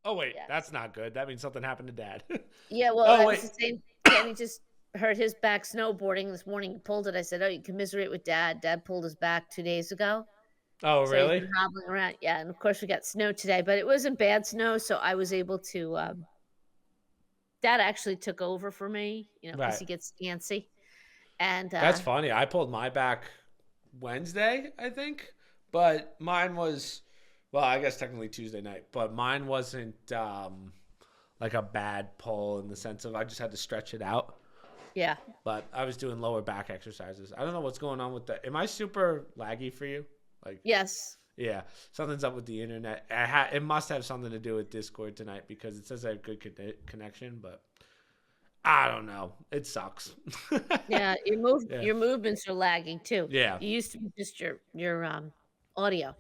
Oh wait, Yeah. that's not good. That means something happened to Dad. Yeah, well, Oh that was wait. the same. Kenny just hurt his back snowboarding this morning. He pulled it. I said, "Oh, you commiserate with Dad. Dad pulled his back 2 days ago, Oh so he's really? been hobbling around." Yeah, and of course we got snow today, but it wasn't bad snow, so I was able to. Dad actually took over for me, because Right. he gets antsy, and That's funny. I pulled my back Wednesday, I think, but mine was, well, I guess technically Tuesday night, but mine wasn't like a bad pull in the sense of I just had to stretch it out. yeah. But I was doing lower back exercises. I don't know what's going on with that. Am I super laggy for you? Like, Yes. yeah, something's up with the internet. It must have something to do with Discord tonight because it says I have good connection, but I don't know. It sucks. Yeah, Yeah. your movements are lagging too. Yeah. You used to be just your audio.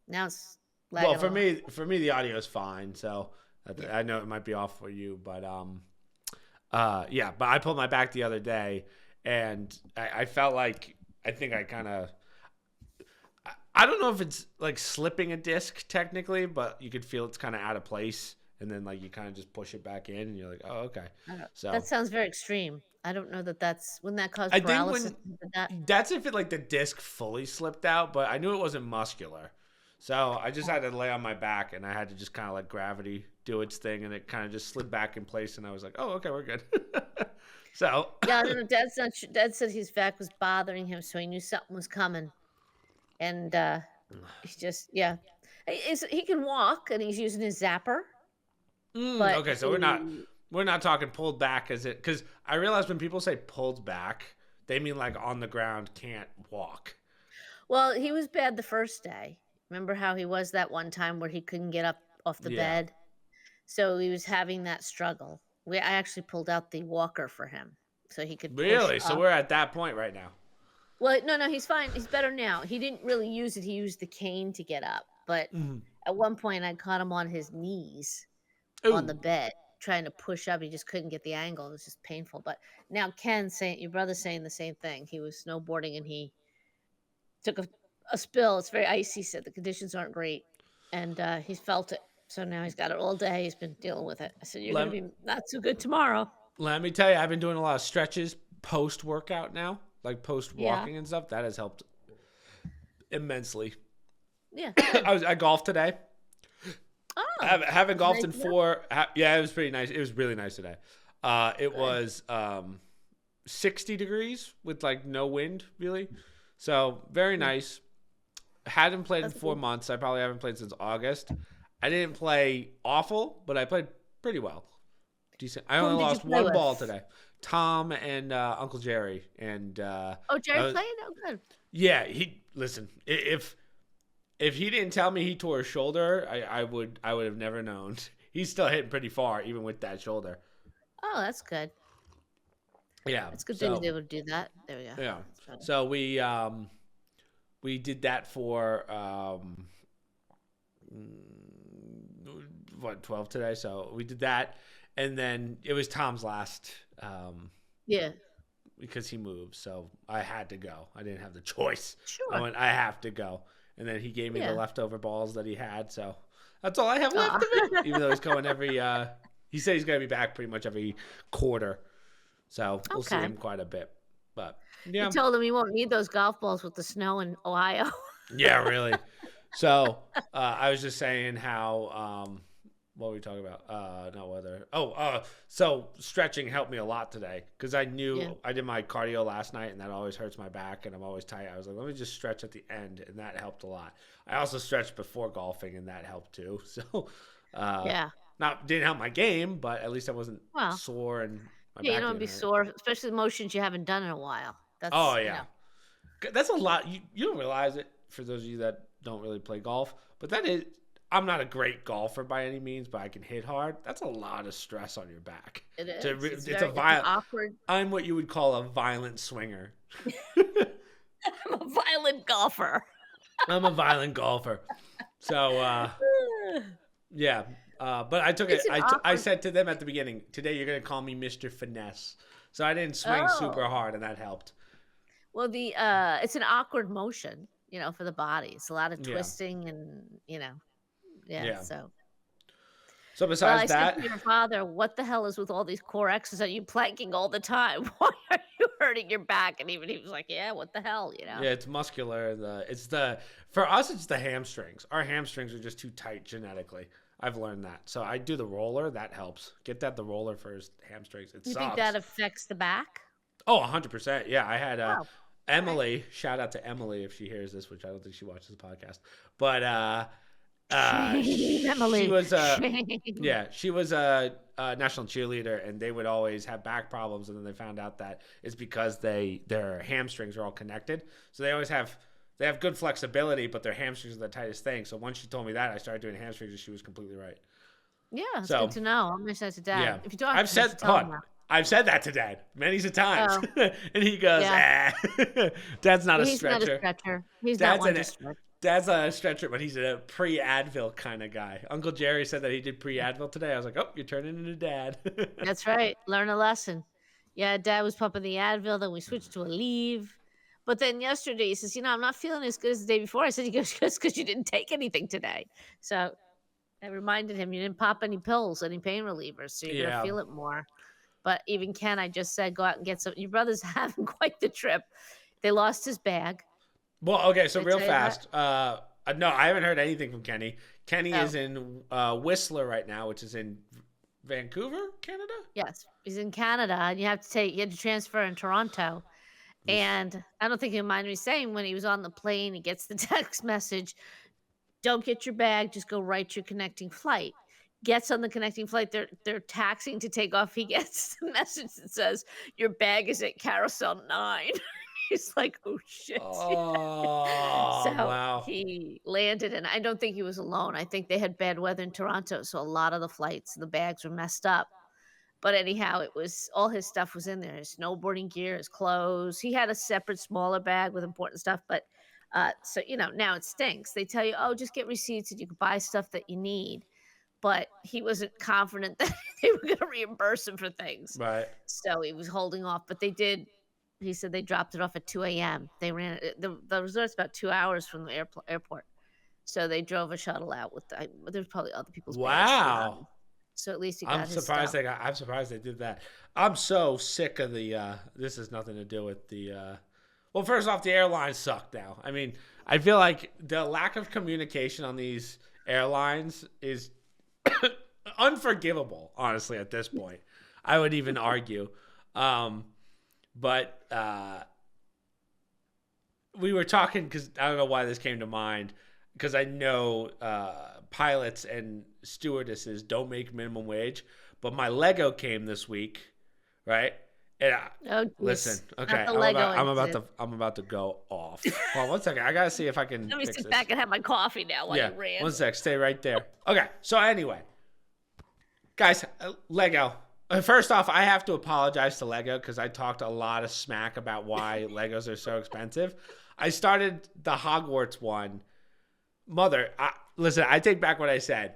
Now it's Well, lagging a lot. for me, the audio is fine. So Yeah. I know it might be off for you, but yeah. But I pulled my back the other day, and I felt like I think I kind of. I don't know if it's like slipping a disc technically, but you could feel it's kind of out of place, and then like you kind of just push it back in, and you're like, oh okay. That So sounds very extreme. I don't know that wouldn't that cause I think paralysis when with that? that's if it like the disc fully slipped out, but I knew it wasn't muscular. So I just Oh. had to lay on my back and I had to just kind of let gravity do its thing and it kind of just slid back in place and I was like, "Oh, okay, we're good." So, Yeah, I don't know. Dad's not su Dad said his back was bothering him, so he knew something was coming, and, he's just yeah. He can walk, and he's using his zapper, but okay, so he we're not talking pulled back as it cuz I realize when people say pulled back, they mean like on the ground can't walk. well, he was bad the first day. Remember how he was that one time where he couldn't get up off the Yeah. bed? So he was having that struggle. I actually pulled out the walker for him so he could push Really? So up. we're at that point right now. Well, no, no, he's fine. He's better now. He didn't really use it. He used the cane to get up. But Mhm. at one point, I caught him on his knees on the Ooh. bed trying to push up. He just couldn't get the angle. It was just painful. But now your brother's saying the same thing. He was snowboarding and he took a spill. It's very icy. He said the conditions aren't great. And he's felt it. So now he's got it all day. He's been dealing with it. I said, "You're going Let to be not so good tomorrow." Let me tell you, I've been doing a lot of stretches post workout now, like post Yeah. walking and stuff. That has helped immensely. Yeah. Good. I golfed today. Oh, Haven't it's golfed nice in enough. yeah, it was pretty nice. It was really nice today. It Good. was 60 degrees with like no wind really. So very Yeah. nice. Hadn't played in That's four good. months. I probably haven't played since August. I didn't play awful, but I played pretty well. Decent. I Whom only did you lost play one ball with? today. Tom and Uncle Jerry, and Oh, Jerry uh, played? Oh, good. yeah, he listen. If he didn't tell me he tore his shoulder, I would have never known. He's still hitting pretty far, even with that shoulder. Oh, that's good. Yeah. It's good that he's So able to do that. There we go. yeah. That's better. So we did that for what 12 today. So we did that, and then it was Tom's last Yeah. because he moved. So I had to go. I didn't have the choice. I Sure. went. I have to go, and then he gave me the Yeah. leftover balls that he had. So that's all I have left Aw. of it. Even though he's going every. He said he's going to be back pretty much every quarter. So we'll see Okay. him quite a bit. But You yeah, told him you won't need those golf balls with the snow in Ohio. yeah, really. So I was just saying how what were we talking about? Not weather. Oh, so stretching helped me a lot today because I Yeah. knew I did my cardio last night and that always hurts my back and I'm always tight. I was like, let me just stretch at the end and that helped a lot. I also stretched before golfing and that helped too. So Yeah. not didn't help my game, but at least I wasn't Well, sore and my yeah, you back don't wanna didn't be hurt. sore, especially motions you haven't done in a while. Oh That's, yeah, that's a lot. You don't realize it for those of you that don't really play golf, but that is. I'm not a great golfer by any means, but I can hit hard. That's a lot of stress on your back. it is. It's an Violent. awkward I'm what you would call a violent swinger. I'm a violent golfer. I'm a violent golfer. So yeah, but I took it. It's an I awkward said to them at the beginning, today you're gonna call me Mr. Finesse. So I didn't swing super Oh. hard, and that helped. Well, it's an awkward motion, for the body. It's a lot of Yeah, twisting and, yeah, yeah. so So Well, I besides said that, to your father, "What the hell is with all these core X's? Are you planking all the time? Why are you hurting your back?" And even he was like, "Yeah, what the hell?" You know? yeah, it's muscular. For us, it's the hamstrings. Our hamstrings are just too tight genetically. I've learned that. So I do the roller. That helps. Get the roller for his hamstrings. It You think that sucks. affects the back? Oh, 100%. Yeah, I had Oh, okay. Emily. Shout out to Emily if she hears this, which I don't think she watches the podcast. But Shame, she Emily. was Shame. yeah, she was a national cheerleader, and they would always have back problems, and then they found out that it's because their hamstrings are all connected, so they have good flexibility, but their hamstrings are the tightest thing. So once she told me that, I started doing hamstrings, and she was completely right. Yeah, it's good So to know. I'll mention that to yeah, Dad. If you talk to him, you should tell him that. I've said that to Dad many a times, Oh, and he goes, yeah. "Ah, Dad's not a He's not a stretcher. stretcher. He's not Dad's one an to stretch. Dad's not a stretcher, but he's a pre-Advil kind of guy." Uncle Jerry said that he did pre-Advil today. I was like, "Oh, you're turning into Dad." That's right. Learn a lesson. Yeah, Dad was pumping the Advil, then we switched to a leave. But then yesterday he says, I'm not feeling as good as the day before. I said, he goes, because you didn't take anything today. So I reminded him you didn't pop any pills, any pain relievers, so you're gonna Yeah. feel it more. But even Ken, I just said, go out and get some. Your brother's having quite the trip. They lost his bag. Well, okay, so Did I real tell you that? fast. No, I haven't heard anything from Kenny. Kenny Oh, is in Whistler right now, which is in Vancouver, Canada. yes. He's in Canada, and you had to transfer in Toronto. And I don't think he'll mind me saying when he was on the plane, he gets the text message, don't get your bag, just go right to your connecting flight. Gets on the connecting flight, they're taxing to take off. He gets the message that says, your bag is at carousel 9. He's like, oh shit. Oh, So wow. he landed, and I don't think he was alone. I think they had bad weather in Toronto, so a lot of the flights, the bags were messed up. But anyhow, it was all his stuff was in there, his snowboarding gear, his clothes. He had a separate smaller bag with important stuff, but so now it stinks. They tell you, "Oh, just get receipts and you can buy stuff that you need." But he wasn't confident that they were going to reimburse him for things. Right. So he was holding off, but they did. He said they dropped it off at 2 a.m. They ran it. The resort's about 2 hours from the airport. So they drove a shuttle out with there's probably other people's bags too. Wow. So at least he I'm got his surprised stuff. I'm surprised they did that. I'm so sick of the this has nothing to do with the well, first off, the airlines suck now. I mean, I feel like the lack of communication on these airlines is unforgivable, honestly, at this point. I would even argue. But we were talking because I don't know why this came to mind, because I know pilots and stewardesses don't make minimum wage, but my Lego came this week, right? And Oh, listen, geez. okay, Not the Lego incident. I'm about to go off. Well, 1 second, I gotta see if I can Let me fix sit this. back and have my coffee now while Yeah, you ran. 1 sec, stay right there. Okay, so anyway, guys, Lego. First off, I have to apologize to Lego because I talked a lot of smack about why Legos are so expensive. I started the Hogwarts one. Listen, I take back what I said.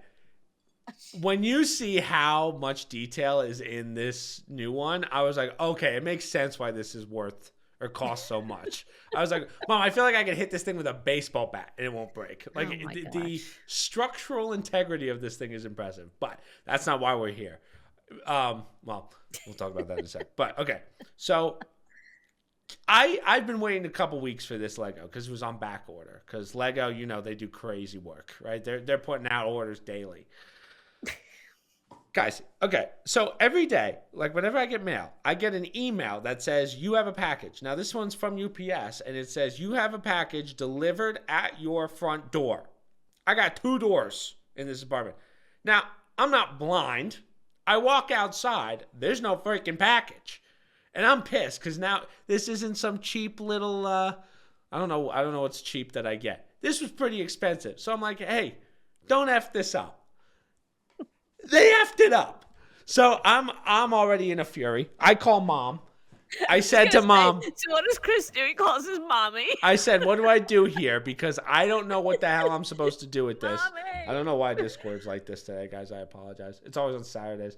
When you see how much detail is in this new one, I was like, okay, it makes sense why this is worth or costs so much. I was like, Mom, I feel like I could hit this thing with a baseball bat and it won't break. Like Oh my the gosh. structural integrity of this thing is impressive, but that's not why we're here. Well, we'll talk about that in a sec. But okay, so I've been waiting a couple weeks for this Lego because it was on back order. Because Lego, they do crazy work, right? They're putting out orders daily. Guys, okay, so every day, like whenever I get mail, I get an email that says you have a package. Now this one's from UPS, and it says you have a package delivered at your front door. I got 2 doors in this apartment. Now, I'm not blind. I walk outside, there's no freaking package. And I'm pissed because now this isn't some cheap little I don't know what's cheap that I get. This was pretty expensive. So I'm like, hey, don't F this up. They effed it up. So I'm already in a fury. I call Mom. I said to Mom, So what does Chris do? He calls his mommy. I said, what do I do here? Because I don't know what the hell I'm supposed to do with this. Mommy. I don't know why Discord's like this today, guys. I apologize. It's always on Saturdays.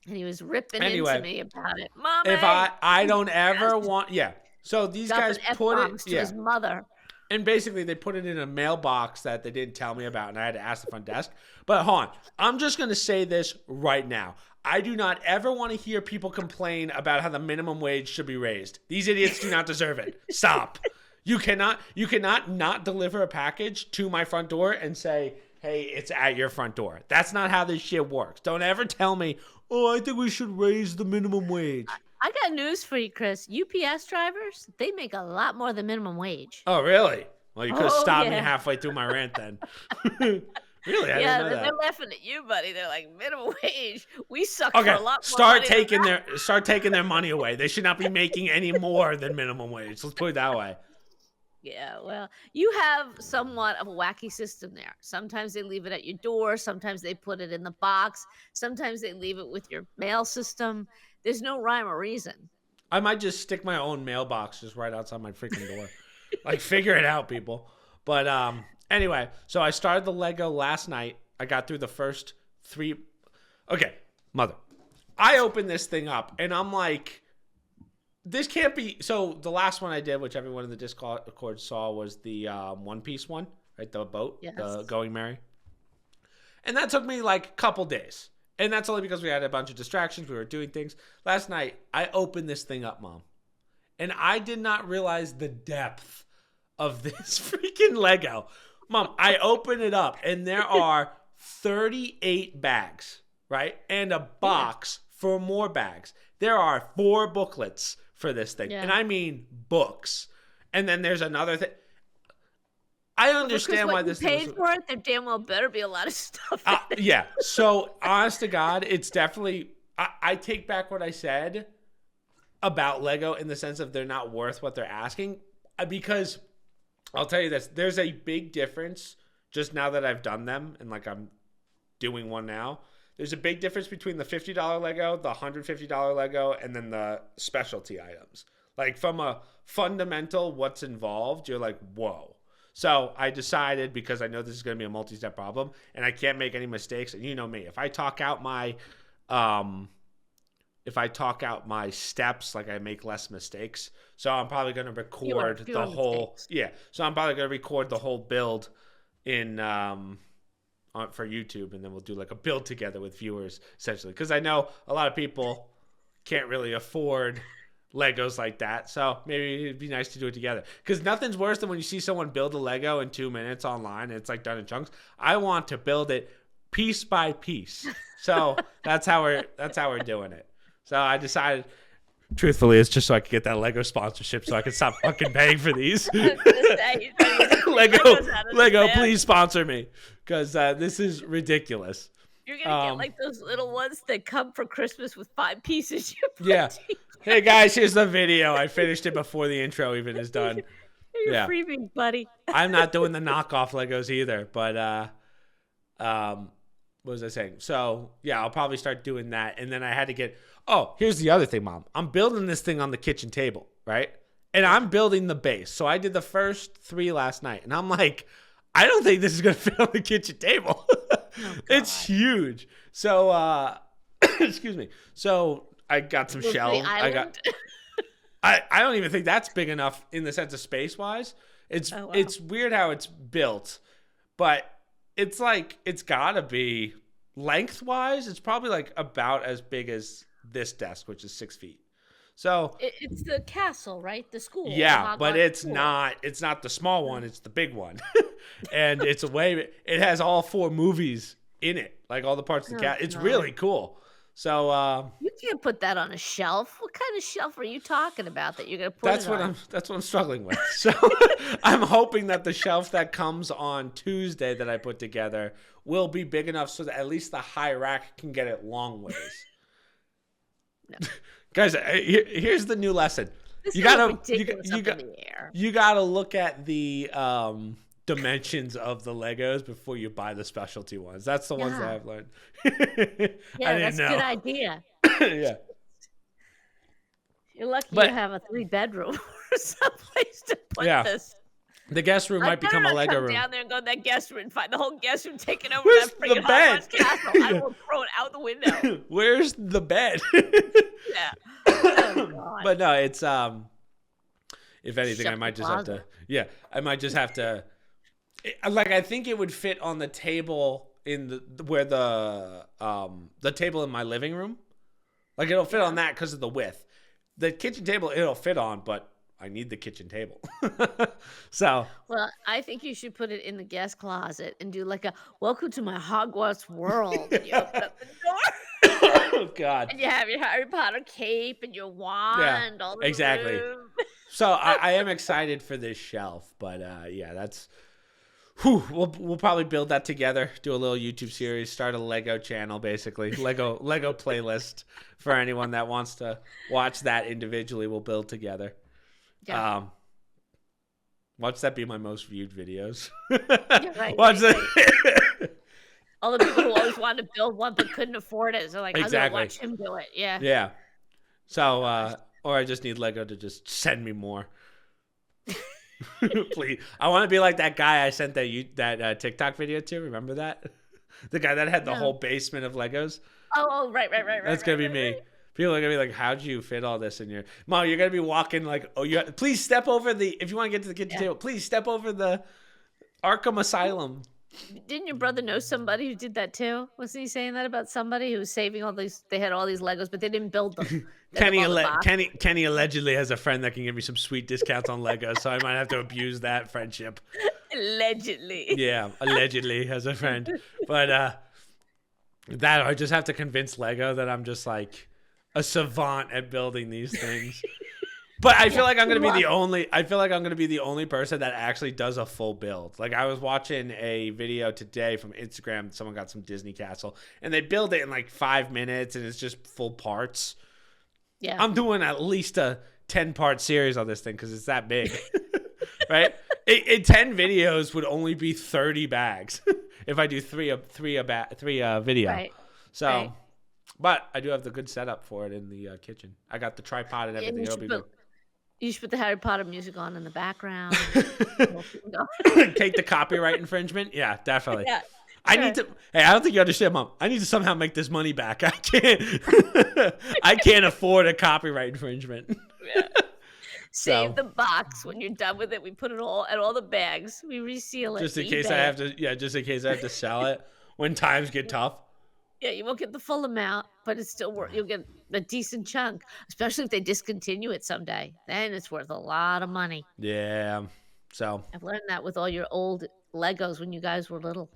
And he was ripping Anyway, into me about it. Mommy. If I don't ever want, yeah. So these guys Dropping put it, F-bombs to his mother. And basically, they put it in a mailbox that they didn't tell me about, and I had to ask the front desk. But hold on, I'm just going to say this right now. I do not ever want to hear people complain about how the minimum wage should be raised. These idiots do not deserve it. Stop. You cannot not deliver a package to my front door and say, hey, it's at your front door. That's not how this shit works. Don't ever tell me, oh, I think we should raise the minimum wage. I got news for you, Chris. UPS drivers, they make a lot more than minimum wage. Oh, really? Well, you could have stopped me halfway through my rant then. Really? I didn't know that. They're laughing at you, buddy. They're like, minimum wage. We suck for a lot more start money taking their money away. They should not be making any more than minimum wage. Let's put it that way. Yeah, well, you have somewhat of a wacky system there. Sometimes they leave it at your door. Sometimes they put it in the box. Sometimes they leave it with your mail system. There's no rhyme or reason. I might just stick my own mailbox just right outside my freaking door. Like, figure it out, people. But anyway, so I started the Lego last night. I got through the first 3. Okay, mother. I opened this thing up, and I'm like, this can't be. So the last one I did, which everyone in the Discord saw, was the One Piece one, right? The boat, Yes. the Going Merry. And that took me like a couple days. And that's only because we had a bunch of distractions. We were doing things. Last night, I opened this thing up, Mom. And I did not realize the depth of this freaking Lego. Mom, I open it up, and there are 38 bags, right? And a box for more bags. There are 4 booklets for this thing. Yeah. And I mean books. And then there's another thing. I understand why this thing thing paid for it. There damn well better be a lot of stuff. Yeah. So, honest to God, it's definitely. I take back what I said about Lego in the sense of they're not worth what they're asking. Because I'll tell you this: there's a big difference. Just now that I've done them, and like I'm doing one now, there's a big difference between the $50 Lego, the $150 Lego, and then the specialty items. Like from a fundamental, what's involved, you're like, whoa. So I decided, because I know this is going to be a multi-step problem and I can't make any mistakes. And you know me, if I talk out my steps, like I make less mistakes. So I'm probably going to record the whole, mistakes. So I'm probably going to record the whole build in, for YouTube. And then we'll do like a build together with viewers essentially. Cause I know a lot of people can't really afford Legos like that, so maybe it'd be nice to do it together, because nothing's worse than when you see someone build a Lego in 2 minutes online and it's like done in chunks. I want to build it piece by piece, so that's how we're doing it. So I decided, truthfully, it's just so I could get that Lego sponsorship so I can stop fucking paying for these. Lego, please sponsor me, because this is ridiculous. You're gonna get like those little ones that come for Christmas with 5 pieces. Yeah. Hey guys, here's the video. I finished it before the intro even is done. You're freebie, buddy. I'm not doing the knockoff Legos either, but what was I saying? So yeah, I'll probably start doing that. And then I had to get, here's the other thing, Mom. I'm building this thing on the kitchen table, right? And I'm building the base. So I did the first 3 last night, and I'm like, I don't think this is gonna fit on the kitchen table. It's huge. So excuse me. So I got some shelves. I don't even think that's big enough in the sense of space wise. It's weird how it's built, but it's like it's gotta be lengthwise. It's probably like about as big as this desk, which is 6 feet. So it's the castle, right? The school. Yeah, but it's not. It's not the small one. It's the big one, and it's it has all 4 movies in it, like all the parts of the cat. It's really cool. So you can't put that on a shelf. What kind of shelf are you talking about that you're gonna put? That's what I'm struggling with. So I'm hoping that the shelf that comes on Tuesday that I put together will be big enough so that at least the high rack can get it long ways. No. Guys, here's the new lesson. You gotta look at the dimensions of the Legos before you buy the specialty ones. That's the ones that I've learned. That's a good idea. Yeah. You're lucky you have a 3-bedroom or someplace to put this. The guest room might become a Lego room. Down there and go in that guest room and find the whole guest room taken over. Where's that the bed? Castle. I will throw it out the window. Where's the bed? Yeah. Oh, but no, it's If anything, Shut I the might just have to. closet. Yeah, I might just have to. Like I think it would fit on the table in the table in my living room. Like it'll fit on that because of the width. The kitchen table it'll fit on, but I need the kitchen table. So Well, I think you should put it in the guest closet and do like a welcome to my Hogwarts world. And you open up the door oh God. and you have your Harry Potter cape and your Yeah, wand all in the exactly. room. So I am excited for this shelf, but yeah, that's. Whew, we'll probably build that together, do a little YouTube series, start a Lego channel, basically Lego playlist for anyone that wants to watch that individually. We'll build together. Yeah. Watch that be my most viewed videos. Yeah, right, Watch right, that. all the people who always wanted to build one but couldn't afford it. So like, I'm gonna Exactly. watch him do it. Yeah. Yeah. So, or I just need Lego to just send me more. Please, I want to be like that guy I sent that TikTok video to. Remember that? The guy that had the whole basement of Legos. Oh, right. That's gonna be me. Right. People are gonna be like, "How'd you fit all this in your mom?" You're gonna be walking like, "Oh, please step over the. If you want to get to the kitchen table, please step over the Arkham Asylum." Didn't your brother know somebody who did that too? Wasn't he saying that about somebody who was saving all these? They had all these Legos, but they didn't build them. Kenny allegedly has a friend that can give me some sweet discounts on Legos, so I might have to abuse that friendship. Allegedly. Yeah, allegedly has a friend, but that I just have to convince Lego that I'm just like a savant at building these things. But I feel like I'm gonna be the only. I feel like I'm gonna be the only person that actually does a full build. Like I was watching a video today from Instagram. Someone got some Disney castle, and they build it in like 5 minutes, and it's just full parts. Yeah, I'm doing at least a 10-part series on this thing because it's that big, right? In 10 videos would only be 30 bags if I do three video. right. So. Right. But I do have the good setup for it in the kitchen. I got the tripod and everything. It'll be good. You should put the Harry Potter music on in the background. Take the copyright infringement. Yeah, definitely. Yeah, I sure. need to. Hey, I don't think you understand, Mom. I need to somehow make this money back. I can't. I can't afford a copyright infringement. Yeah. Save So- the box when you're done with it. We put it all in all the bags. We reseal it. Just in to case eBay. I have to. Yeah, just in case I have to sell it when times get tough. Yeah, you won't get the full amount, but it's still worth. You'll get a decent chunk, especially if they discontinue it someday. Then it's worth a lot of money. Yeah. So. I've learned that with all your old Legos when you guys were little.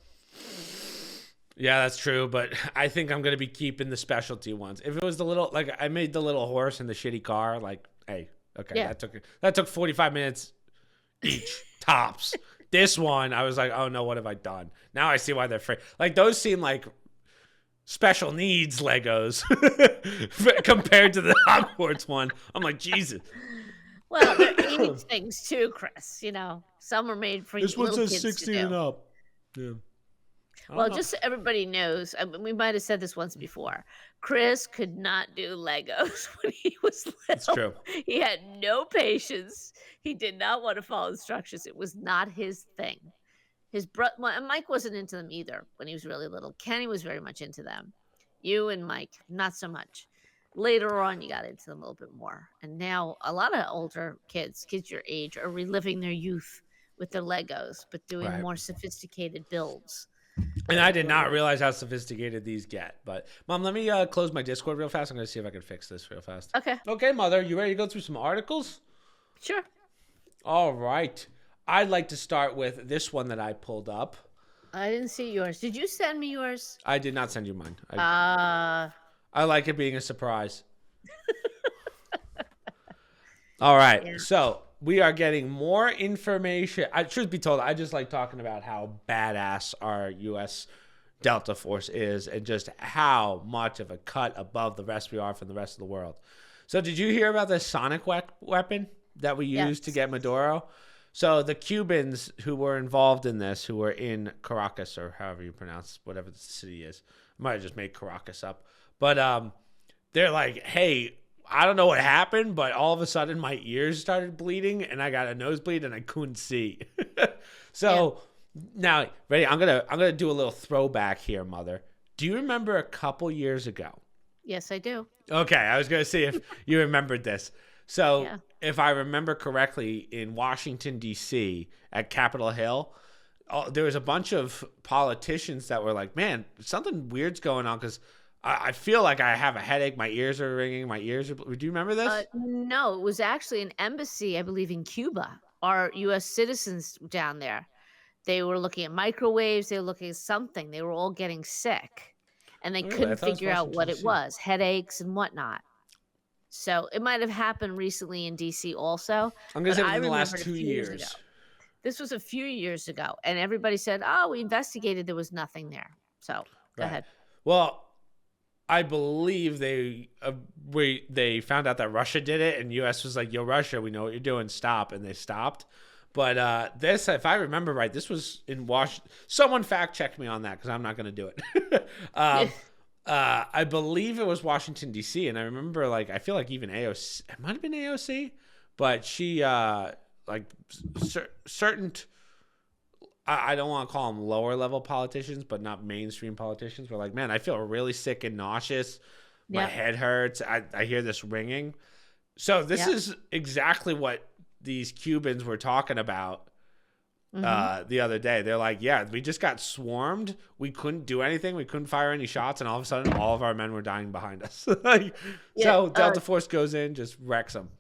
Yeah, that's true, but I think I'm gonna be keeping the specialty ones. If it was the little, like I made the little horse and the shitty car, like, hey, okay, Yeah. that took 45 minutes each tops. This one, I was like, oh no, what have I done? Now I see why they're free. Like those seem like special needs Legos compared to the Hogwarts one. I'm like, Jesus. Well, they're eating things too, Chris. You know, some are made for This one little says kids 16 to do. and up. Yeah. Well, just so everybody knows, I mean, we might have said this once before. Chris could not do Legos when he was little. It's true. He had no patience. He did not want to follow instructions. It was not his thing. His brother, Mike wasn't into them either when he was really little. Kenny was very much into them. You and Mike, not so much. Later on, you got into them a little bit more. And now a lot of older kids your age, are reliving their youth with their Legos, but doing Right. more sophisticated builds. And I did not realize how sophisticated these get. But Mom, let me close my Discord real fast. I'm gonna see if I can fix this real fast. Okay, Okay, Mother, you ready to go through some articles? sure. All right. I'd like to start with this one that I pulled up. I didn't see yours. Did you send me yours? I did not send you mine. I like it being a surprise. All right. Yeah. So we are getting more information. Truth be told, I just like talking about how badass our U.S. Delta Force is and just how much of a cut above the rest we are from the rest of the world. So did you hear about the sonic weapon that we used to get Maduro? So the Cubans who were involved in this, who were in Caracas, or however you pronounce whatever the city is, I might have just made Caracas up, but they're like, hey, I don't know what happened, but all of a sudden my ears started bleeding and I got a nosebleed and I couldn't see. So now, ready? I'm gonna do a little throwback here, Mother. Do you remember a couple years ago? Yes, I do. Okay, I was gonna see if you remembered this. So Yeah. if I remember correctly, in Washington, D.C., at Capitol Hill, there was a bunch of politicians that were like, man, something weird's going on because I feel like I have a headache. My ears are ringing. My ears are. Do you remember this? No, it was actually an embassy, I believe, in Cuba. Our U.S. citizens down there. They were looking at microwaves. They were looking at something. They were all getting sick, and they Really? I couldn't thought it was figure out Washington, what it D.C. was, headaches and whatnot. So it might have happened recently in DC also, I'm going to but say I within the last remembered a 2 few years ago. years. This was a few years ago, and everybody said, "Oh, we investigated. There was nothing there." So go Right. ahead. Well, I believe they found out that Russia did it, and U.S. was like, "Yo, Russia, we know what you're doing. Stop," and they stopped. But this, if I remember right, this was in Washington. Someone fact checked me on that because I'm not going to do it. I believe it was Washington D.C. and I remember I feel like even AOC, it might have been AOC, but she certain. I don't want to call them lower level politicians, but not mainstream politicians. Were like, man, I feel really sick and nauseous. My Yep. head hurts. I hear this ringing. So this Yep. is exactly what these Cubans were talking about Hmm. the other day. They're like, yeah, we just got swarmed. We couldn't do anything. We couldn't fire any shots. And all of a sudden, all of our men were dying behind us. Yeah. So Delta Force goes in, just wrecks them.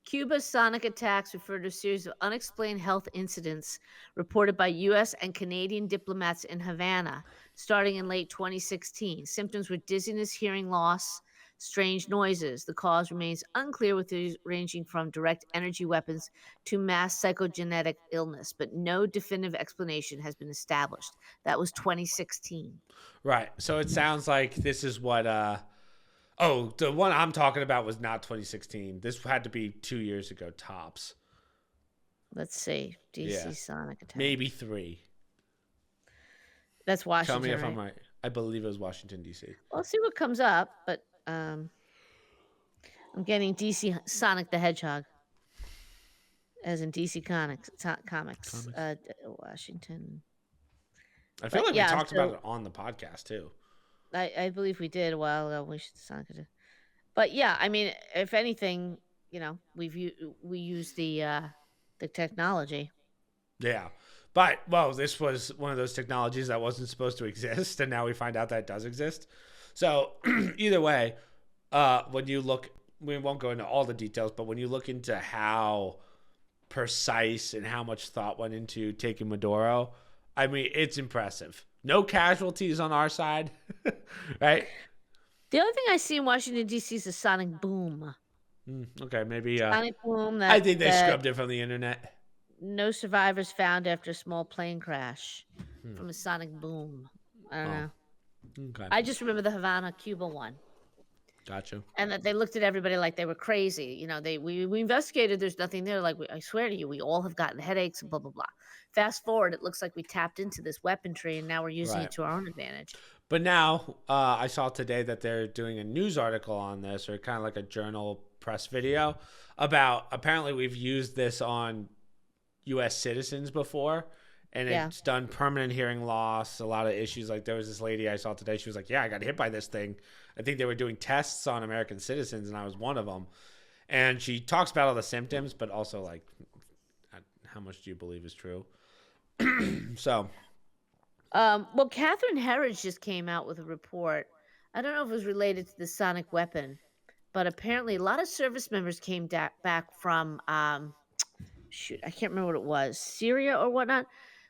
Cuba's sonic attacks refer to a series of unexplained health incidents reported by U.S. and Canadian diplomats in Havana starting in late 2016. Symptoms were dizziness, hearing loss, strange noises. The cause remains unclear, with these ranging from direct energy weapons to mass psychogenetic illness, but no definitive explanation has been established. That was 2016. Right. So it sounds like this is what. Oh, the one I'm talking about was not 2016. This had to be 2 years ago, tops. Let's see. DC Yeah. sonic attack. Maybe 3. That's Washington. Tell me if right? I'm right. I believe it was Washington, D.C. Well, let's see what comes up, but I'm getting DC Sonic the Hedgehog, as in DC Comics. Comics. Washington. I feel But like we yeah, talked so about it on the podcast, too. I believe we did a while ago. We should Sonic it. But yeah, I mean, if anything, we use the technology. Yeah. But, well, this was one of those technologies that wasn't supposed to exist, and now we find out that it does exist. So, either way, when you look, we won't go into all the details, but when you look into how precise and how much thought went into taking Maduro, I mean, it's impressive. No casualties on our side, right? The only thing I see in Washington D.C. is a sonic boom. Okay, maybe. Sonic boom I think they that scrubbed it from the internet. no survivors found after a small plane crash from a sonic boom. I don't know. Okay, I just remember the Havana, Cuba one. gotcha. And that they looked at everybody like they were crazy. We investigated. There's nothing there. Like, I swear to you, we all have gotten headaches and blah, blah, blah. Fast forward, it looks like we tapped into this weaponry and now we're using Right. it to our own advantage. But now I saw today that they're doing a news article on this, or kind of like a journal press video about, apparently we've used this on U.S. citizens before, and Yeah. it's done permanent hearing loss, a lot of issues. Like, there was this lady I saw today, she was like, yeah, I got hit by this thing. I think they were doing tests on American citizens, and I was one of them. And she talks about all the symptoms, but also, like, how much do you believe is true? So, Well, Catherine Herridge just came out with a report. I don't know if it was related to the sonic weapon, but apparently a lot of service members came back from, shoot, I can't remember what it was, Syria or whatnot,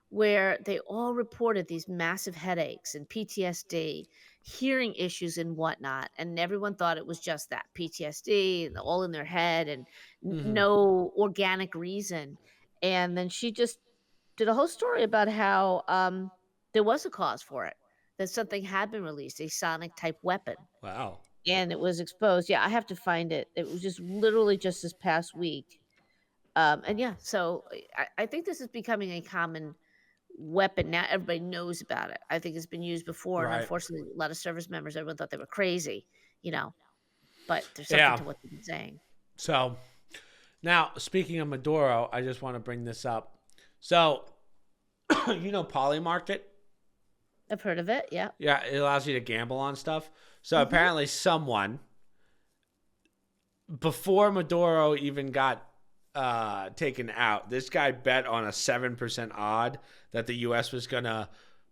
where they all reported these massive headaches and PTSD, hearing issues and whatnot. And everyone thought it was just that PTSD, and all in their head, and no organic reason. And then she just did a whole story about how there was a cause for it, that something had been released, a sonic type weapon, wow. and it was exposed. Yeah, I have to find it. It was just literally just this past week. And yeah, so I think this is becoming a common weapon now. Everybody knows about it. I think it's been used before, and Right. unfortunately, a lot of service members, everyone thought they were crazy, but there's something Yeah. to what they've been saying. So, now, speaking of Maduro, I just want to bring this up. So, Poly Market? I've heard of it. Yeah. Yeah, it allows you to gamble on stuff. So apparently someone before Maduro even got taken out, this guy bet on a 7% odd that the U.S. was gonna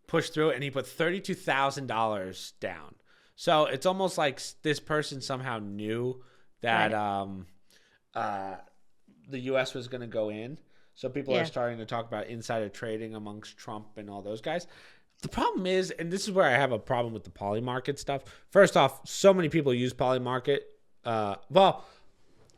push through, and he put $32,000 down. So it's almost like this person somehow knew that the U.S. was going to go in. So people are starting to talk about insider trading amongst Trump and all those guys. The problem is, and this is where I have a problem with the poly market stuff. First off, so many people use poly market. Well,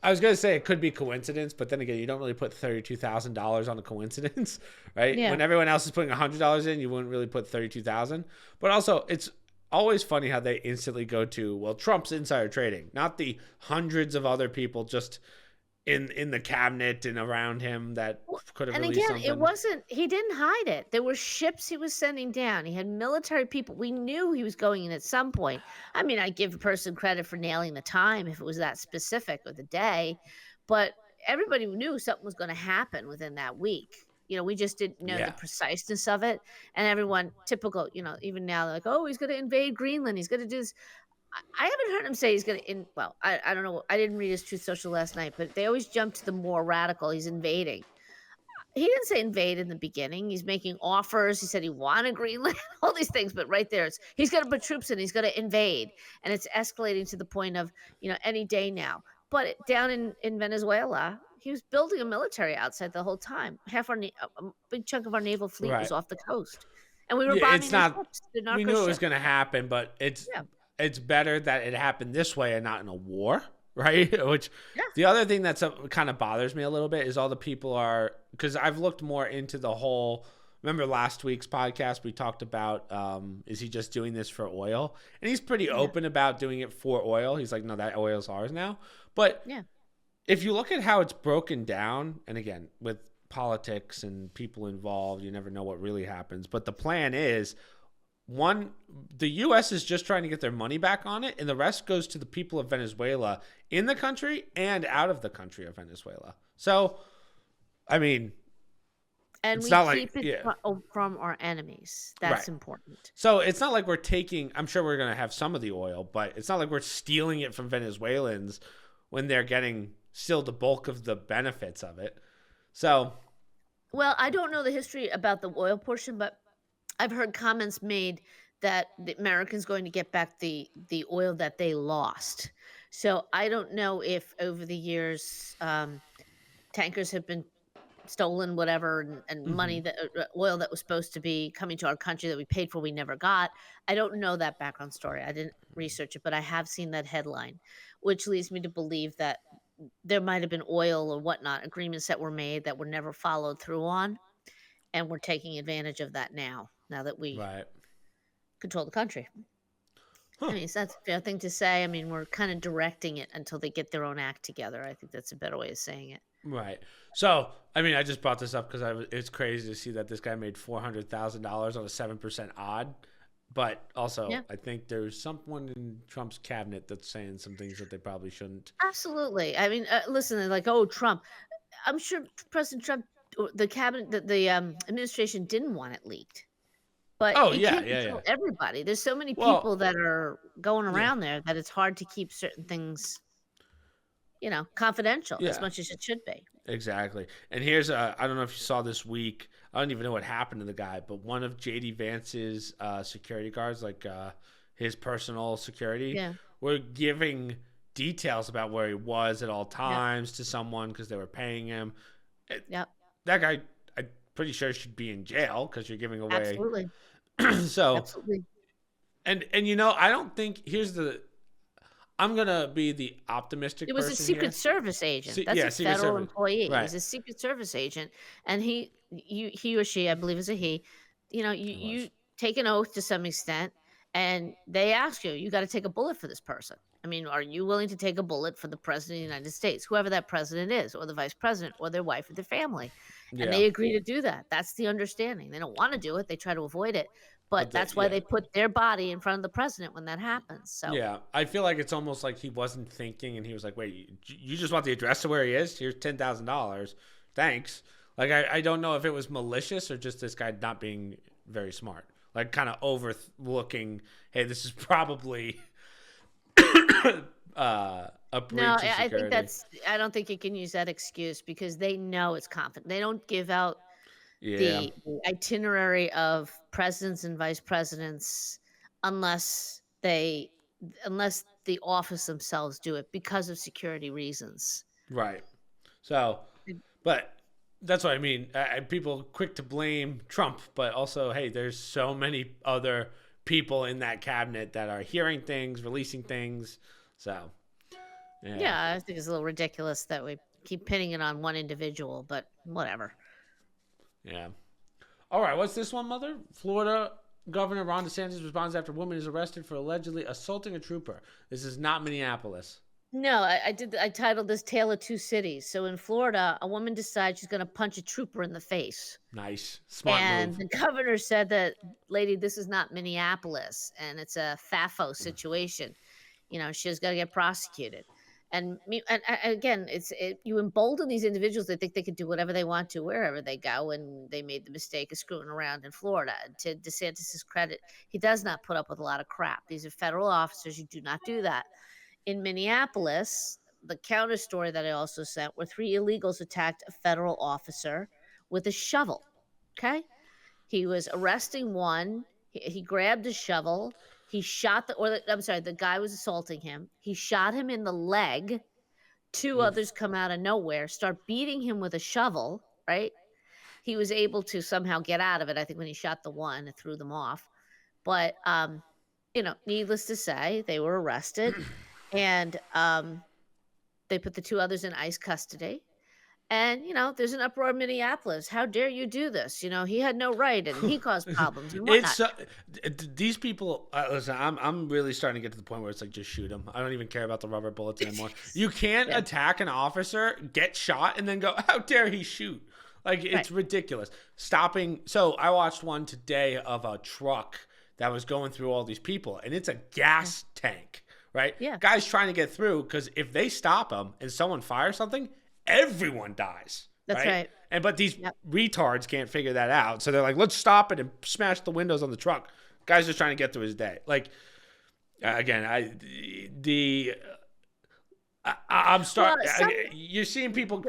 I was going to say it could be coincidence, but then again, you don't really put $32,000 on a coincidence, right? Yeah. When everyone else is putting $100 in, you wouldn't really put $32,000. But also, it's always funny how they instantly go to, well, Trump's insider trading, not the hundreds of other people just in the cabinet and around him that could have released something. It wasn't, he didn't hide it. There were ships he was sending down. He had military people. We knew he was going in at some point. I mean, I give a person credit for nailing the time if it was that specific or the day, but everybody knew something was going to happen within that week. You know, we just didn't know the preciseness of it. And everyone, typical, you know, even now they're like, oh, he's going to invade Greenland. He's going to do this. I haven't heard him say he's going to, well, I don't know. I didn't read his Truth Social last night, but they always jump to the more radical. He's invading. He didn't say invade in the beginning. He's making offers. He said he wanted Greenland, all these things. But right there, he's going to put troops in. He's going to invade. And it's escalating to the point of, you know, any day now. But down in Venezuela, he was building a military outside the whole time. Half a big chunk of our naval fleet was off the coast. And we were bombing it's not, ships, the narco we knew it was ships. going to happen, but it's better that it happened this way and not in a war, right? Which the other thing that's kind of bothers me a little bit is all the people are, because I've looked more into the whole, remember last week's podcast we talked about, is he just doing this for oil? And he's pretty open about doing it for oil. He's like, no, that oil's ours now. But if you look at how it's broken down, and again, with politics and people involved, you never know what really happens. But the plan is, one, the U.S. is just trying to get their money back on it, and the rest goes to the people of Venezuela in the country and out of the country of Venezuela. So, I mean, and it's we not keep like, it from our enemies. That's important. So it's not like we're taking, I'm sure we're going to have some of the oil, but it's not like we're stealing it from Venezuelans when they're getting still the bulk of the benefits of it. So, well, I don't know the history about the oil portion, but I've heard comments made that the Americans going to get back the oil that they lost. So I don't know if over the years tankers have been stolen, whatever, and money that oil that was supposed to be coming to our country that we paid for, we never got. I don't know that background story. I didn't research it, but I have seen that headline, which leads me to believe that there might have been oil or whatnot agreements that were made that were never followed through on, and we're taking advantage of that now that we control the country. I mean, so that's a fair thing to say. I mean, we're kind of directing it until they get their own act together. I think that's a better way of saying it. Right. So, I mean, I just brought this up because it's crazy to see that this guy made $400,000 on a 7% odd. But also, I think there's someone in Trump's cabinet that's saying some things that they probably shouldn't. Absolutely. I mean, listen, they're like, oh, Trump. I'm sure President Trump, the cabinet, the administration didn't want it leaked. But you can't control everybody. There's so many people that are going around there that it's hard to keep certain things, you know, confidential as much as it should be. Exactly. And here's I don't know if you saw this week. I don't even know what happened to the guy, but one of J.D. Vance's security guards, like his personal security, were giving details about where he was at all times to someone because they were paying him. That guy, I'm pretty sure should be in jail because you're giving away. Absolutely. So, absolutely. And you know, I don't think I'm gonna be the optimistic. It was a Secret Service agent. That's a federal employee. Right. He's a Secret Service agent, and he or she, I believe, is a he. You know, you take an oath to some extent, and they ask you got to take a bullet for this person. I mean, are you willing to take a bullet for the president of the United States, whoever that president is, or the vice president, or their wife or their family? And they agree to do that. That's the understanding. They don't want to do it. They try to avoid it. But that's why they put their body in front of the president when that happens. So I feel like it's almost like he wasn't thinking, and he was like, wait, you just want the address to where he is? Here's $10,000. Thanks. Like, I don't know if it was malicious or just this guy not being very smart. Like, kind of overlooking, hey, this is probably a No, breach of I think security. I don't think you can use that excuse because they know it's confident. They don't give out Yeah, the itinerary of presidents and vice presidents unless unless the office themselves do it because of security reasons. right. So, but that's what I mean. People quick to blame Trump, but also, hey, there's so many other people in that cabinet that are hearing things, releasing things. So, yeah, Yeah, I think it's a little ridiculous that we keep pinning it on one individual, but whatever. yeah. All right, what's this one, Mother? Florida Governor Ron DeSantis responds after woman is arrested for allegedly assaulting a trooper. This is not Minneapolis. No, I titled this Tale of Two Cities. So in Florida, a woman decides she's gonna punch a trooper in the face. Nice, smart And move. the governor said that, lady, this is not Minneapolis and it's a FAFO situation. She's got to get prosecuted. And again, you embolden these individuals. They think they can do whatever they want to wherever they go, and they made the mistake of screwing around in Florida. And to DeSantis's credit, he does not put up with a lot of crap. These are federal officers. You do not do that. In Minneapolis, the counter story that I also sent where three illegals attacked a federal officer with a shovel. Okay, he was arresting one. He grabbed a shovel. He shot I'm sorry, the guy was assaulting him. He shot him in the leg. Two others Oof. come out of nowhere, start beating him with a shovel, right? He was able to somehow get out of it. I think when he shot the one, it threw them off. But needless to say, they were arrested and they put the two others in ICE custody. And, there's an uproar in Minneapolis. How dare you do this? He had no right and he caused problems and whatnot. It's these people. Listen, I'm really starting to get to the point where it's like just shoot them. I don't even care about the rubber bullets anymore. You can't Yeah. attack an officer, get shot, and then go, "How dare he shoot?" Like it's Right. ridiculous. Stopping. So I watched one today of a truck that was going through all these people, and it's a gas tank, right? Yeah. Guys trying to get through because if they stop them and someone fires something, everyone dies. That's right. But these Yep. retards can't figure that out. So they're like, let's stop it and smash the windows on the truck. Guy's just trying to get through his day. Like, again, I'm starting. Well, You're seeing people,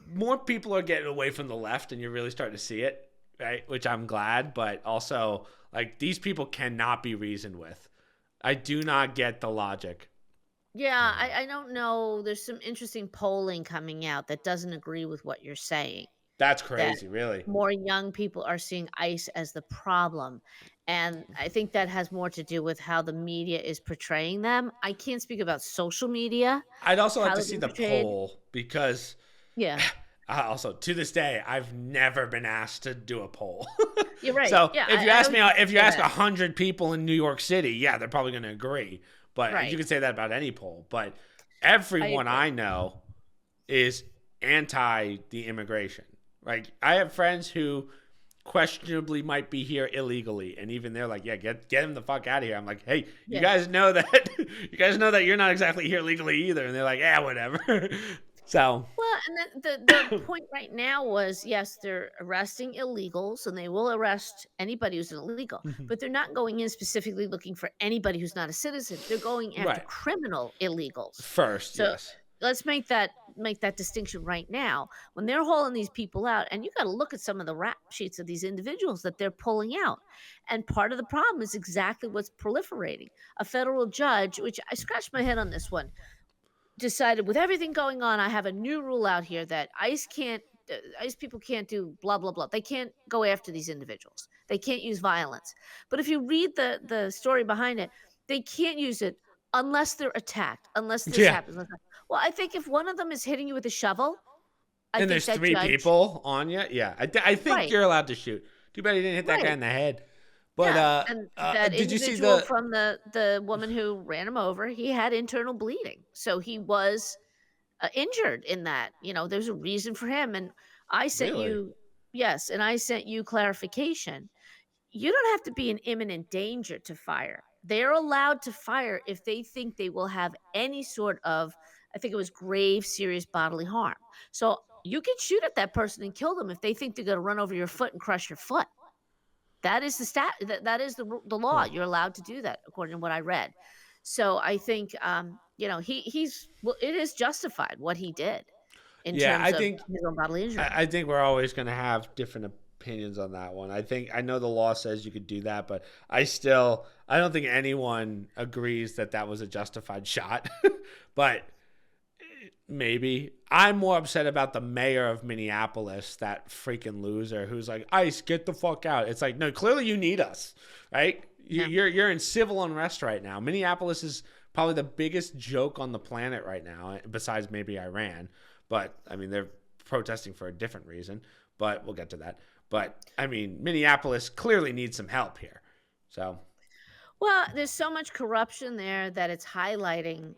more people are getting away from the left, and you're really starting to see it, right? Which I'm glad, but also, like, these people cannot be reasoned with. I do not get the logic. Yeah, I don't know. There's some interesting polling coming out that doesn't agree with what you're saying. That's That crazy, really. more young people are seeing ICE as the problem. And I think that has more to do with how the media is portraying them. I can't speak about social media, I'd also like how to they're see being the portrayed. poll because Yeah, also to this day I've never been asked to do a poll. you're right. So Yeah, if you I ask me, always if you say ask that. 100 people in New York City, yeah, they're probably going to agree. But you Right. can say that about any poll. But I everyone agree. I know is anti the immigration. Like I have friends who questionably might be here illegally, and even they're like, "Yeah, get him the fuck out of here." I'm like, "Hey, you Yeah. guys know that you guys know that you're not exactly here legally either," and they're like, "Yeah, whatever." So Well, and the point right now was, yes, they're arresting illegals, and they will arrest anybody who's an illegal, but they're not going in specifically looking for anybody who's not a citizen. They're going after right criminal illegals. first, So yes. let's make that distinction right now. When they're hauling these people out, and you got to look at some of the rap sheets of these individuals that they're pulling out. And part of the problem is exactly what's proliferating. A federal judge, which I scratched my head on this one, decided with everything going on, I have a new rule out here that ICE people can't do blah blah blah. They can't go after these individuals. They can't use violence. But if you read the story behind it, they can't use it unless they're attacked, unless this Yeah. happens. Well, I think if one of them is hitting you with a shovel, I And think there's that three judge, people on you. Yeah, I think right, you're allowed to shoot. Too bad he didn't hit that guy right. in the head. But Yeah, and that did you see individual the? from the woman who ran him over, he had internal bleeding, so he was injured in that. There's a reason for him. And I sent Really? you, yes, and I sent you clarification. You don't have to be in imminent danger to fire. They're allowed to fire if they think they will have any sort of, I think it was grave, serious bodily harm. So you can shoot at that person and kill them if they think they're going to run over your foot and crush your foot. That is the law. Huh. You're allowed to do that according to what I read. So I think, he's well, it is justified what he did in Yeah, terms of his own bodily injury. I think we're always going to have different opinions on that one. I know the law says you could do that, but I don't think anyone agrees that that was a justified shot. But maybe I'm more upset about the mayor of Minneapolis, that freaking loser who's like, "ICE, get the fuck out." It's like, no, clearly you need us, right? Yeah. You're in civil unrest right now. Minneapolis is probably the biggest joke on the planet right now, besides maybe Iran. But I mean, they're protesting for a different reason. But we'll get to that. But I mean, Minneapolis clearly needs some help here. So Well, there's so much corruption there that it's highlighting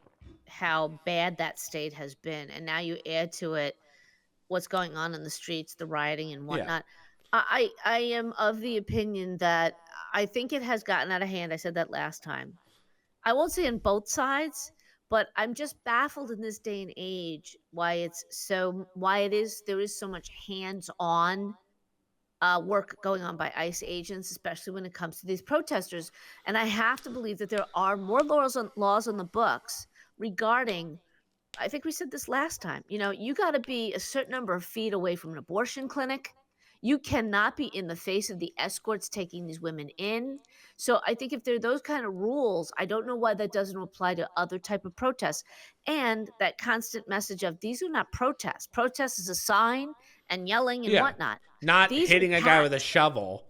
how bad that state has been, and now you add to it what's going on in the streets, the rioting and yeah, whatnot. I am of the opinion that I think it has gotten out of hand. I said that last time. I won't say on both sides, but I'm just baffled in this day and age why it is there is so much hands-on work going on by ICE agents, especially when it comes to these protesters. And I have to believe that there are more laws on the books regarding. I think we said this last time. You got to be a certain number of feet away from an abortion clinic. You cannot be in the face of the escorts taking these women in. So I think if there are those kind of rules, I don't know why that doesn't apply to other type of protests. And that constant message of these are not protests. Protest is a sign and yelling and yeah, whatnot. not These are hitting a guy with a attacks. shovel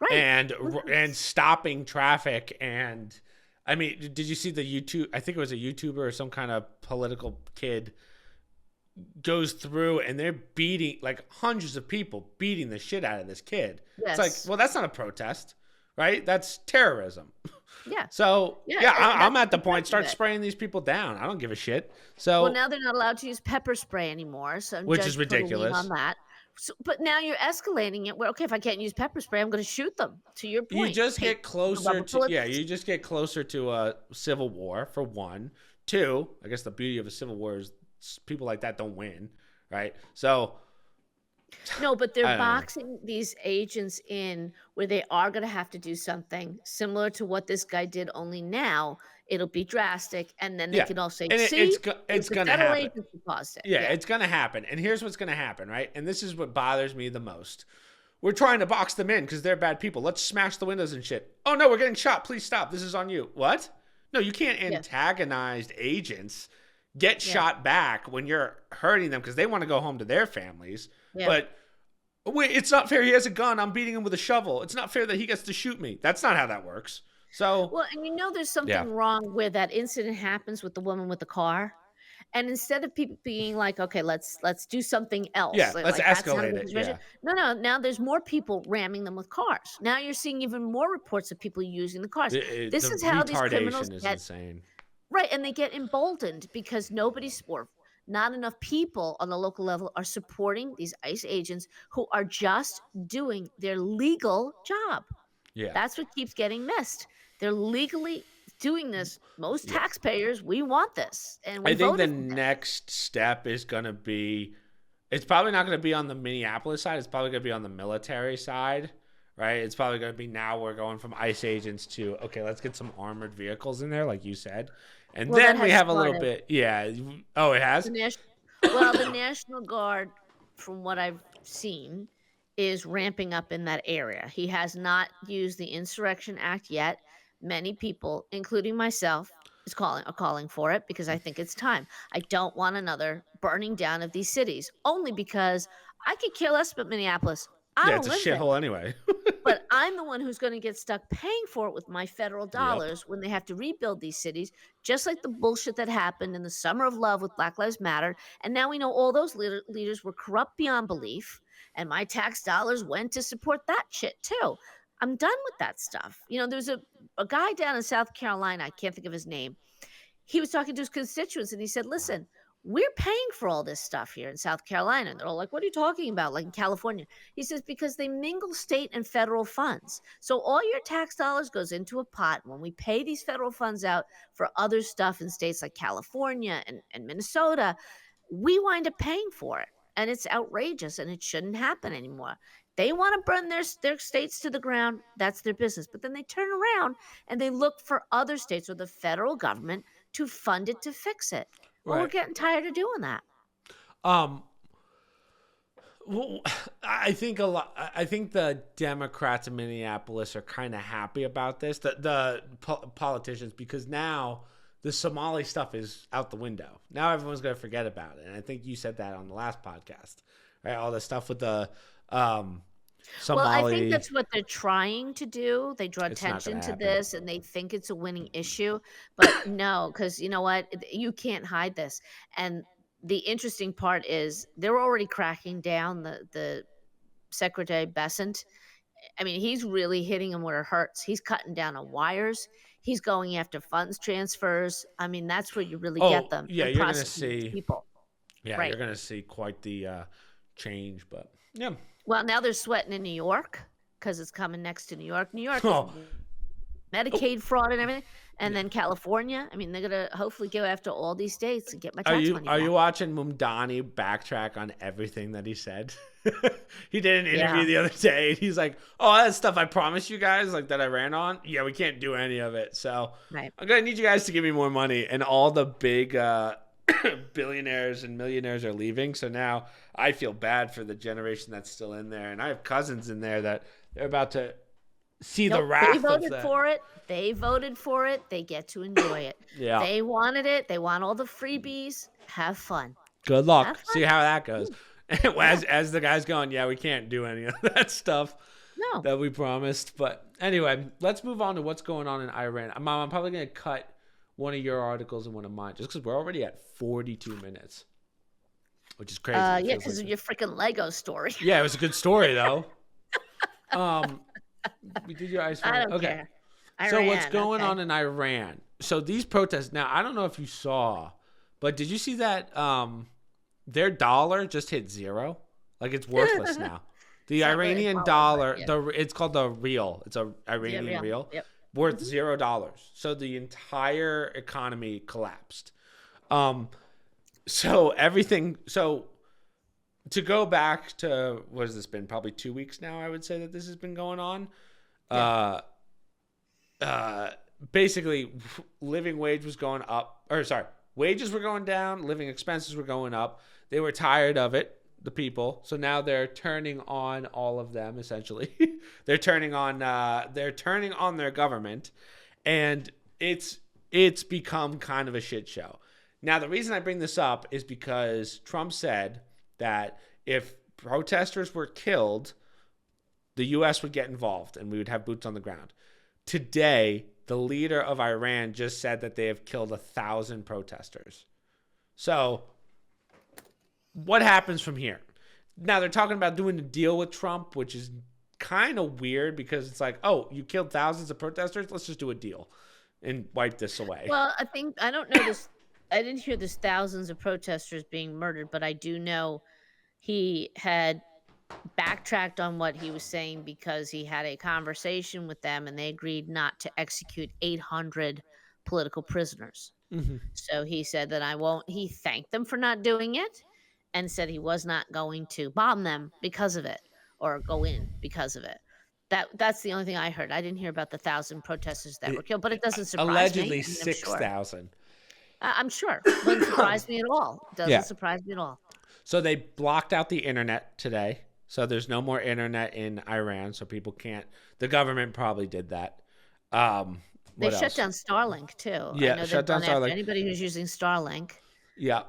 Right. and stopping traffic. And I mean, did you see the YouTube? I think it was a YouTuber or some kind of political kid goes through and they're beating, like, hundreds of people beating the shit out of this kid. It's like, Yes. well, that's not a protest, right? That's terrorism. Yeah. So Yeah. yeah, And I'm that's at the the point, point of start it. spraying these people down. I don't give a shit. Well, So, now they're not allowed to use pepper spray anymore, some which is judge put a lien on ridiculous. that. But now you're escalating it where, okay, if I can't use pepper spray, I'm gonna shoot them, to your You point. just Paint get the closer rubber to, bullets. yeah, you just get closer to a civil war, for one. Two, I guess the beauty of a civil war is people like that don't win, right? So No, but they're I don't know. boxing these agents in where they are gonna have to do something similar to what this guy did, only now it'll be drastic, and then they Yeah, can all say, and "See, it was it's the gonna federal happen. agents who caused it." Yeah, Yeah, it's gonna happen. And here's what's gonna happen, right? And this is what bothers me the most. We're trying to box them in because they're bad people. Let's smash the windows and shit. Oh no, we're getting shot. Please stop. This is on you. What? No, you can't yeah, antagonize agents. Get yeah, shot back when you're hurting them because they want to go home to their families. yeah. But wait, it's not fair. He has a gun. I'm beating him with a shovel. It's not fair that he gets to shoot me. That's not how that works. So Well, and there's yeah, something wrong where that incident happens with the woman with the car, and instead of people being like, "Okay, let's do something else," yeah. Let's like that's not a escalate good it. situation. Yeah, No, now there's more people ramming them with cars. Now you're seeing even more reports of people using the cars. This the is how these criminals retardation is get. insane. Right, and they get emboldened because nobody's or not enough people on the local level are supporting these ICE agents who are just doing their legal job. Yeah. That's what keeps getting missed. They're legally doing this. Most Yeah. taxpayers, we want this, and we I think the voted for this. next step is going to be, it's probably not going to be on the Minneapolis side. It's probably going to be on the military side, right? It's probably going to be, now we're going from ICE agents to, okay, let's get some armored vehicles in there, like you said. And Well, that then we has have a little started. bit, yeah. Oh, it The has? National well, the National Guard, from what I've seen, is ramping up in that area. He has not used the Insurrection Act yet. Many people, including myself, are calling for it because I think it's time. I don't want another burning down of these cities, only because I could care less about Minneapolis. I Yeah, it's don't a live there. shithole anyway. But I'm the one who's gonna get stuck paying for it with my federal Yep. dollars when they have to rebuild these cities, just like the bullshit that happened in the summer of love with Black Lives Matter. And now we know all those leaders were corrupt beyond belief, and my tax dollars went to support that shit too. I'm done with that stuff. There's a guy down in South Carolina, I can't think of his name. He was talking to his constituents and he said, "Listen, we're paying for all this stuff here in South Carolina." And they're all like, "What are you talking about?" Like in California. He says, "Because they mingle state and federal funds. So all your tax dollars goes into a pot. When we pay these federal funds out for other stuff in states like California and Minnesota, we wind up paying for it. And it's outrageous and it shouldn't happen anymore." They want to burn their states to the ground. That's their business. But then they turn around and they look for other states or the federal government to fund it to fix it. Well, we're Right. getting tired of doing that. Um, well, I think a lot. I think the Democrats in Minneapolis are kind of happy about this. The politicians, because now the Somali stuff is out the window. Now everyone's going to forget about it. And I think you said that on the last podcast, right? All the stuff with the um, Well, I think Somali. that's what they're trying to do. They draw It's not going attention to to happen. this and they think it's a winning issue, but no, because you know what? You can't hide this. And the interesting part is they're already cracking down the Secretary Besant. I mean, he's really hitting them where it hurts. He's cutting down on wires. He's going after funds transfers. I mean, that's where you really get Oh them yeah, and you're going to prosecute these see. people. Yeah, you're Right. going to see quite the change. But yeah. Well, now they're sweating in New York because it's coming next to New York. New York is Oh, oh Medicaid fraud and everything, and yeah. then California. I mean, they're gonna hopefully go after all these states and get my Are tax you money are back. you watching Mumdani backtrack on everything that he said? He did an interview Yeah, the other day and he's like, "Oh, that stuff I promised you guys, like that I ran on. Yeah, we can't do any of it. So right. I'm gonna need you guys to give me more money." And all the big billionaires and millionaires are leaving. So now I feel bad for the generation that's still in there, and I have cousins in there that they're about to see the Nope, they wrath of voted that. for it. They voted for it. They get to enjoy it. Yeah. They wanted it. They want all the freebies. Have fun. Good Have luck. See fun. how that goes. Mm, yeah. As the guy's going, yeah, we can't do any of that stuff No. that we promised. But anyway, let's move on to what's going on in Iran. Mom, I'm probably going to cut one of your articles and one of mine just because we're already at 42 minutes, which is crazy. It Yeah, feels because like of your freaking Lego story. yeah, it was a good story though. Um, we did your ice I cream. don't Okay, care. so what's Iran. going Okay. on in Iran? So these protests. Now I don't know if you saw, but did you see that? Their dollar just hit zero. Like it's worthless now. The It's not really a Iranian dollar, but dollar, yeah. it's called the real. It's a Yeah, Iranian yeah. real, Yep. worth Mhm. $0. So the entire economy collapsed. Um, so everything. So to go back to what has this been? Probably 2 weeks now. I would say that this has been going on. Yeah. Uh, uh, basically, living wage was going up. Or sorry, wages were going down. Living expenses were going up. They were tired of it, the people. So now they're turning on all of them. Essentially, they're turning on. They're turning on their government, and it's become kind of a shit show. Now, the reason I bring this up is because Trump said that if protesters were killed, the U.S. would get involved and we would have boots on the ground. Today, the leader of Iran just said that they have killed 1,000 protesters. So, what happens from here? Now, they're talking about doing a deal with Trump, which is kind of weird because it's like, oh, you killed thousands of protesters? Let's just do a deal and wipe this away. Well, I don't know this. I didn't hear there's thousands of protesters being murdered, but I do know he had backtracked on what he was saying because he had a conversation with them and they agreed not to execute 800 political prisoners. Mm-hmm. So he said that I won't, he thanked them for not doing it and said he was not going to bomb them because of it or go in because of it. That's the only thing I heard. I didn't hear about the 1,000 protesters that were killed, but it doesn't surprise me. Allegedly I mean, I'm sure. 6,000. I'm sure. Wouldn't surprise me at all. Doesn't Yeah. surprise me at all. So they blocked out the internet today. So there's no more internet in Iran. So people can't. The government probably did that. They What shut else? down Starlink too. I Yeah, know they've shut down gone after Starlink. anybody who's using Starlink. Yeah.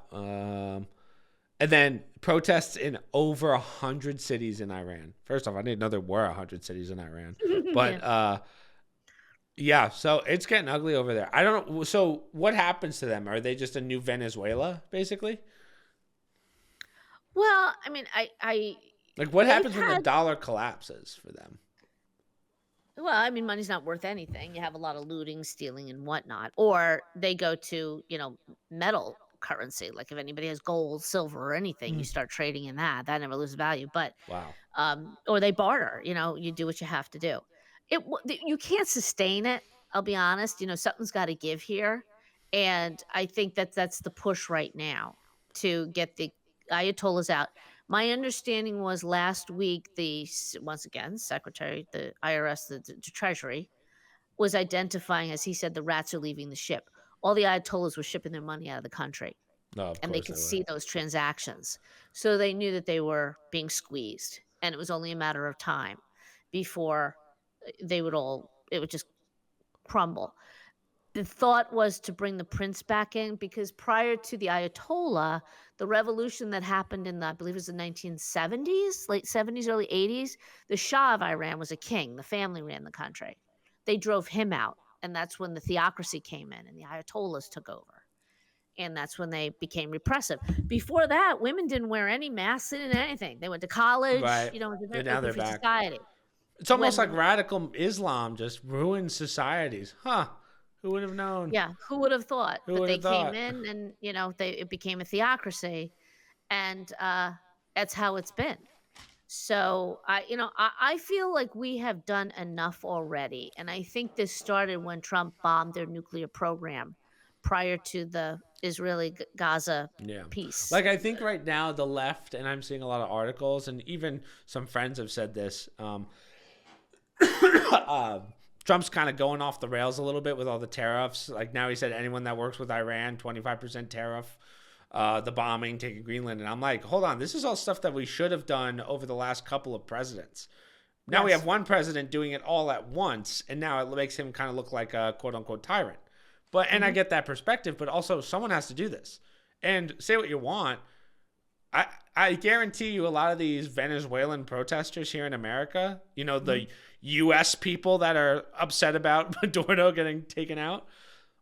And then protests in over 100 cities in Iran. First off, I didn't know there were 100 cities in Iran. But Yeah. yeah, so it's getting ugly over there. I don't know. So what happens to them? Are they just a new Venezuela, basically? Well, I mean, I Like what they've happens when the had dollar collapses for them? well, I mean, money's not worth anything. You have a lot of looting, stealing, and whatnot. Or they go to, metal currency. Like if anybody has gold, silver, or anything, you Mm. start trading in that. That never loses value. But Wow. or they barter. You do what you have to do. You can't sustain it. I'll be honest. Something's got to give here, and I think that's the push right now to get the Ayatollahs out. My understanding was last week, once again, Secretary, the IRS, the Treasury, was identifying, as he said, the rats are leaving the ship. All the Ayatollahs were shipping their money out of the country, No, of and they course could they were. see those transactions. So they knew that they were being squeezed, and it was only a matter of time before it would just crumble. The thought was to bring the prince back in because prior to the Ayatollah, the revolution that happened in I believe it was the 1970s, late 70s, early 80s, the Shah of Iran was a king. The family ran the country. They drove him out. And that's when the theocracy came in and the Ayatollahs took over. And that's when they became repressive. Before that, women didn't wear any masks, they didn't anything. They went to college, Right. it was a very And now open they're free back. society. It's almost When like the radical Islam just ruins societies. Huh. Who would have known? Yeah, who would have thought? Who But would they have came thought? in and, it became a theocracy, and, that's how it's been. So, I feel like we have done enough already, and I think this started when Trump bombed their nuclear program prior to the Israeli Gaza Yeah. peace. Like, I think right now, the left, and I'm seeing a lot of articles, and even some friends have said this. uh, Trump's kind of going off the rails a little bit with all the tariffs. Like, now he said anyone that works with Iran, 25% tariff. The bombing, taking Greenland. And I'm like, hold on, this is all stuff that we should have done over the last couple of presidents. Now we have Yes. one president doing it all at once, and now it makes him kind of look like a quote unquote tyrant. And I Mhm. get that perspective, but also someone has to do this. And say what you want. I guarantee you a lot of these Venezuelan protesters here in America, Mhm. the US people that are upset about Maduro getting taken out,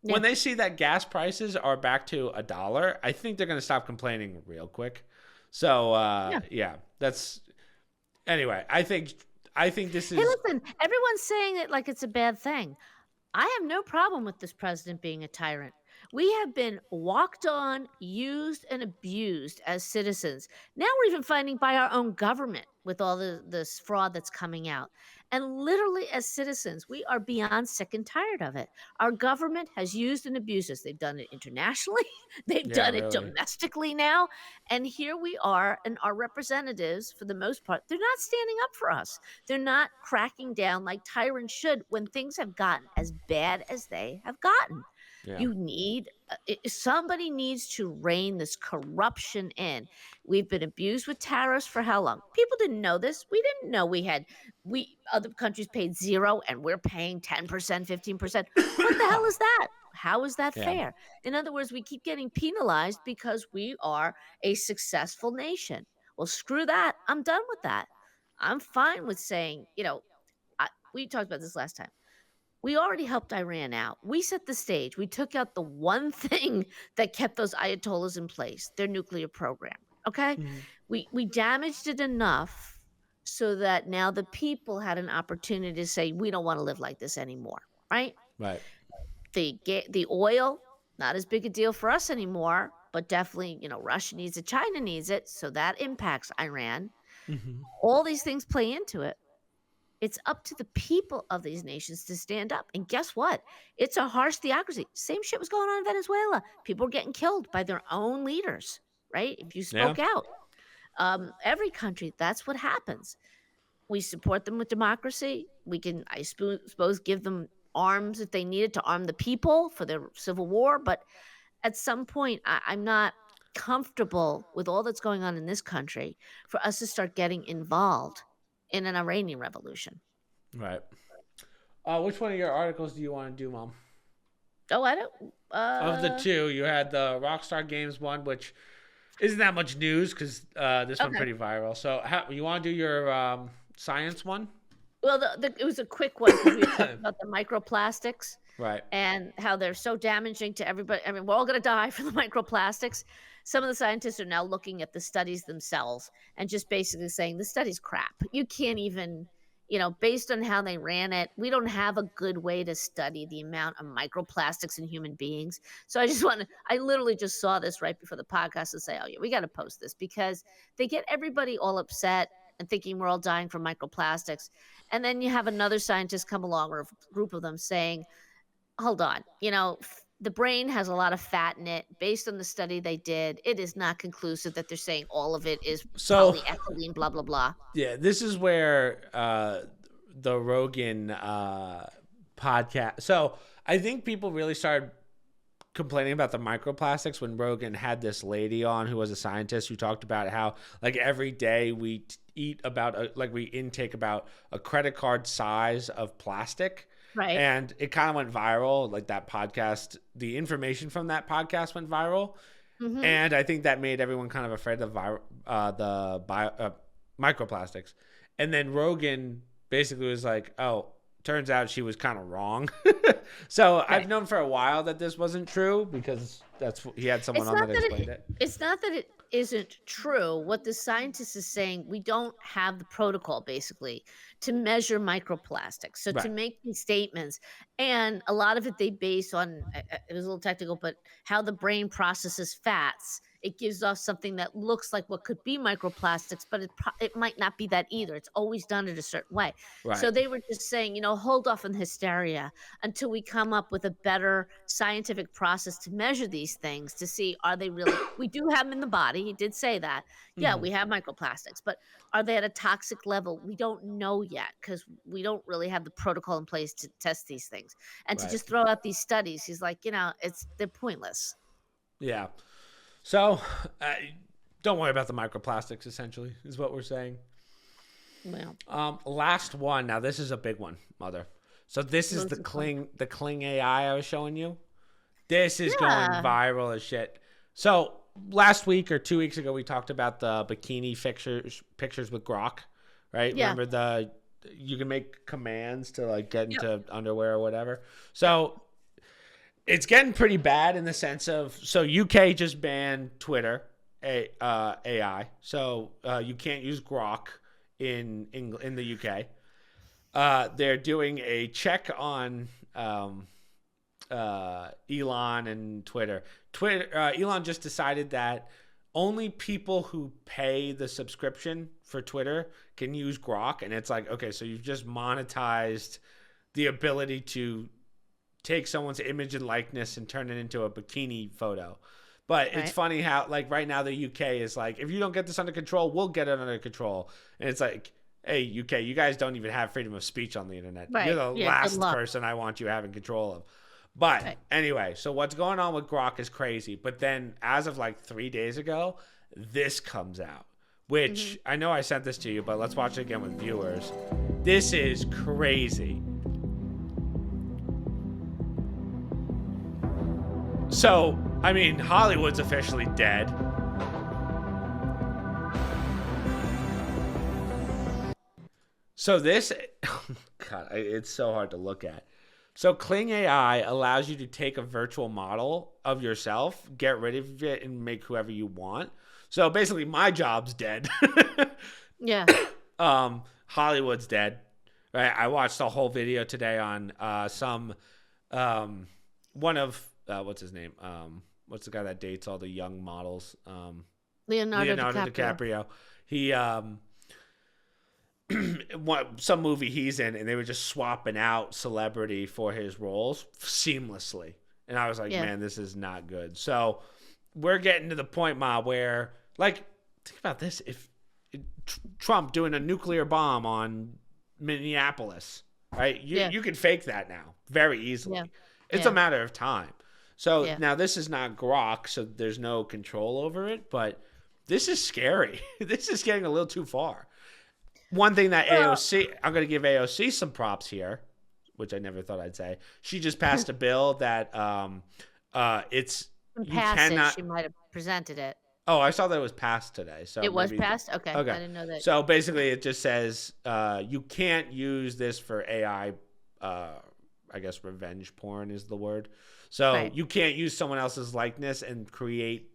Yeah. when they see that gas prices are back to $1, I think they're going to stop complaining real quick. So Yeah. yeah, that's anyway. I think this Hey, is listen, everyone's saying it like it's a bad thing. I have no problem with this president being a tyrant. We have been walked on, used, and abused as citizens. Now we're even fighting by our own government with all this fraud that's coming out. And literally, as citizens, we are beyond sick and tired of it. Our government has used and abused us. They've done it internationally, they've yeah, done it really. domestically now. And here we are, and our representatives, for the most part, they're not standing up for us. They're not cracking down like tyrants should when things have gotten as bad as they have gotten. Yeah. Somebody needs to rein this corruption in. We've been abused with tariffs for how long? People didn't know this. We didn't know we other countries paid 0 and we're paying 10%, 15%. What the hell is that? How is that Yeah. fair? In other words, we keep getting penalized because we are a successful nation. Well, screw that. I'm done with that. I'm fine with saying, we talked about this last time. We already helped Iran out. We set the stage. We took out the one thing that kept those Ayatollahs in place, their nuclear program. Okay? Mhm. We damaged it enough so that now the people had an opportunity to say, we don't want to live like this anymore. Right? Right. The oil, not as big a deal for us anymore, but definitely, Russia needs it, China needs it. So that impacts Iran. Hmm. All these things play into it. It's up to the people of these nations to stand up. And guess what? It's a harsh theocracy. Same shit was going on in Venezuela. People were getting killed by their own leaders, right? If you Yeah. spoke out. Every country, that's what happens. We support them with democracy. We can, suppose, give them arms if they needed to arm the people for their civil war. But at some point, I'm not comfortable with all that's going on in this country for us to start getting involved in an Iranian revolution. Right. Which one of your articles do you want to do, Mom? Oh, I don't. Of the two, you had the Rockstar Games one, which isn't that much news because this one Okay. pretty viral. So, you want to do your science one? Well, it was a quick one because we were talking about the microplastics Right. and how they're so damaging to everybody. I mean, we're all going to die from the microplastics. Some of the scientists are now looking at the studies themselves and just basically saying the study's crap. You can't even, based on how they ran it, we don't have a good way to study the amount of microplastics in human beings. So I literally just saw this right before the podcast and say, oh, yeah, we got to post this because they get everybody all upset and thinking we're all dying from microplastics. And then you have another scientist come along or a group of them saying, hold on, the brain has a lot of fat in it. Based on the study they did, it is not conclusive that they're saying all of it is So polyethylene, blah, blah, blah. yeah, this is where the Rogan podcast. So I think people really started complaining about the microplastics when Rogan had this lady on who was a scientist who talked about how like every day we eat about we intake about a credit card size of plastic. Right. And it kind of went viral, like that podcast, the information from that podcast went viral. Mhm. And I think that made everyone kind of afraid of microplastics. And then Rogan basically was like, oh, turns out she was kind of wrong. So Right. I've known for a while that this wasn't true because he had someone It's on not that that explained it. it's not that it isn't true. What the scientist is saying, we don't have the protocol basically to measure microplastics. So to Right. make these statements, and a lot of it they base on it was a little technical, but how the brain processes fats. It gives off something that looks like what could be microplastics, but it might not be that either. It's always done it a certain way. So Right. they were just saying, hold off on the hysteria until we come up with a better scientific process to measure these things to see, are they really, we do have them in the body. He did say that. Yeah, Mhm. we have microplastics, but are they at a toxic level? We don't know yet because we don't really have the protocol in place to test these things. And to Right. just throw out these studies, he's like, they're pointless. Yeah. So don't worry about the microplastics, essentially, is what we're saying. Well, Last one. Now this is a big one, mother. So this is those the are fun. Kling AI I was showing you. This is going Yeah. viral as shit. So last week or 2 weeks ago, we talked about the bikini pictures with Grok, right? Yeah. Remember you can make commands to like get Yep. into underwear or whatever. So it's getting pretty bad in the sense of, so UK just banned Twitter AI. So you can't use Grok in the UK. They're doing a check on Elon and Twitter. Elon just decided that only people who pay the subscription for Twitter can use Grok, and it's like, okay, so you've just monetized the ability to take someone's image and likeness and turn it into a bikini photo. But it's Right. funny how, like, right now the UK is like, if you don't get this under control, we'll get it under control. And it's like, hey, UK, you guys don't even have freedom of speech on the internet. Right. You're the Yeah, good last luck. person I want you having control of. But Right. anyway, so what's going on with Grok is crazy. But then as of like 3 days ago, this comes out, which I know I sent this to you, but let's watch it again with viewers. This is crazy. So, I mean, Hollywood's officially dead. So this, God, it's so hard to look at. So Kling AI allows you to take a virtual model of yourself, get rid of it, and make whoever you want. So basically, my job's dead. Yeah. Hollywood's dead. Right? I watched a whole video today on one of what's his name? What's the guy that dates all the young models? Leonardo DiCaprio. DiCaprio. He some movie he's in, and they were just swapping out celebrity for his roles seamlessly. And I was like, Yeah. man, this is not good. So we're getting to the point, Ma, where, like, think about this. If Trump doing a nuclear bomb on Minneapolis, right? You can fake that now very easily. Yeah. It's Yeah. a matter of time. So Yeah. now this is not Grok, so there's no control over it, but this is scary. This is getting a little too far. One thing that AOC, I'm going to give AOC some props here, which I never thought I'd say. She just passed a bill that it's In you passing, cannot. she might have presented it. Oh, I saw that it was passed today. So It was maybe- passed? Okay. Okay. I didn't know that. So basically, it just says you can't use this for AI. I guess revenge porn is the word. So Right. you can't use someone else's likeness and create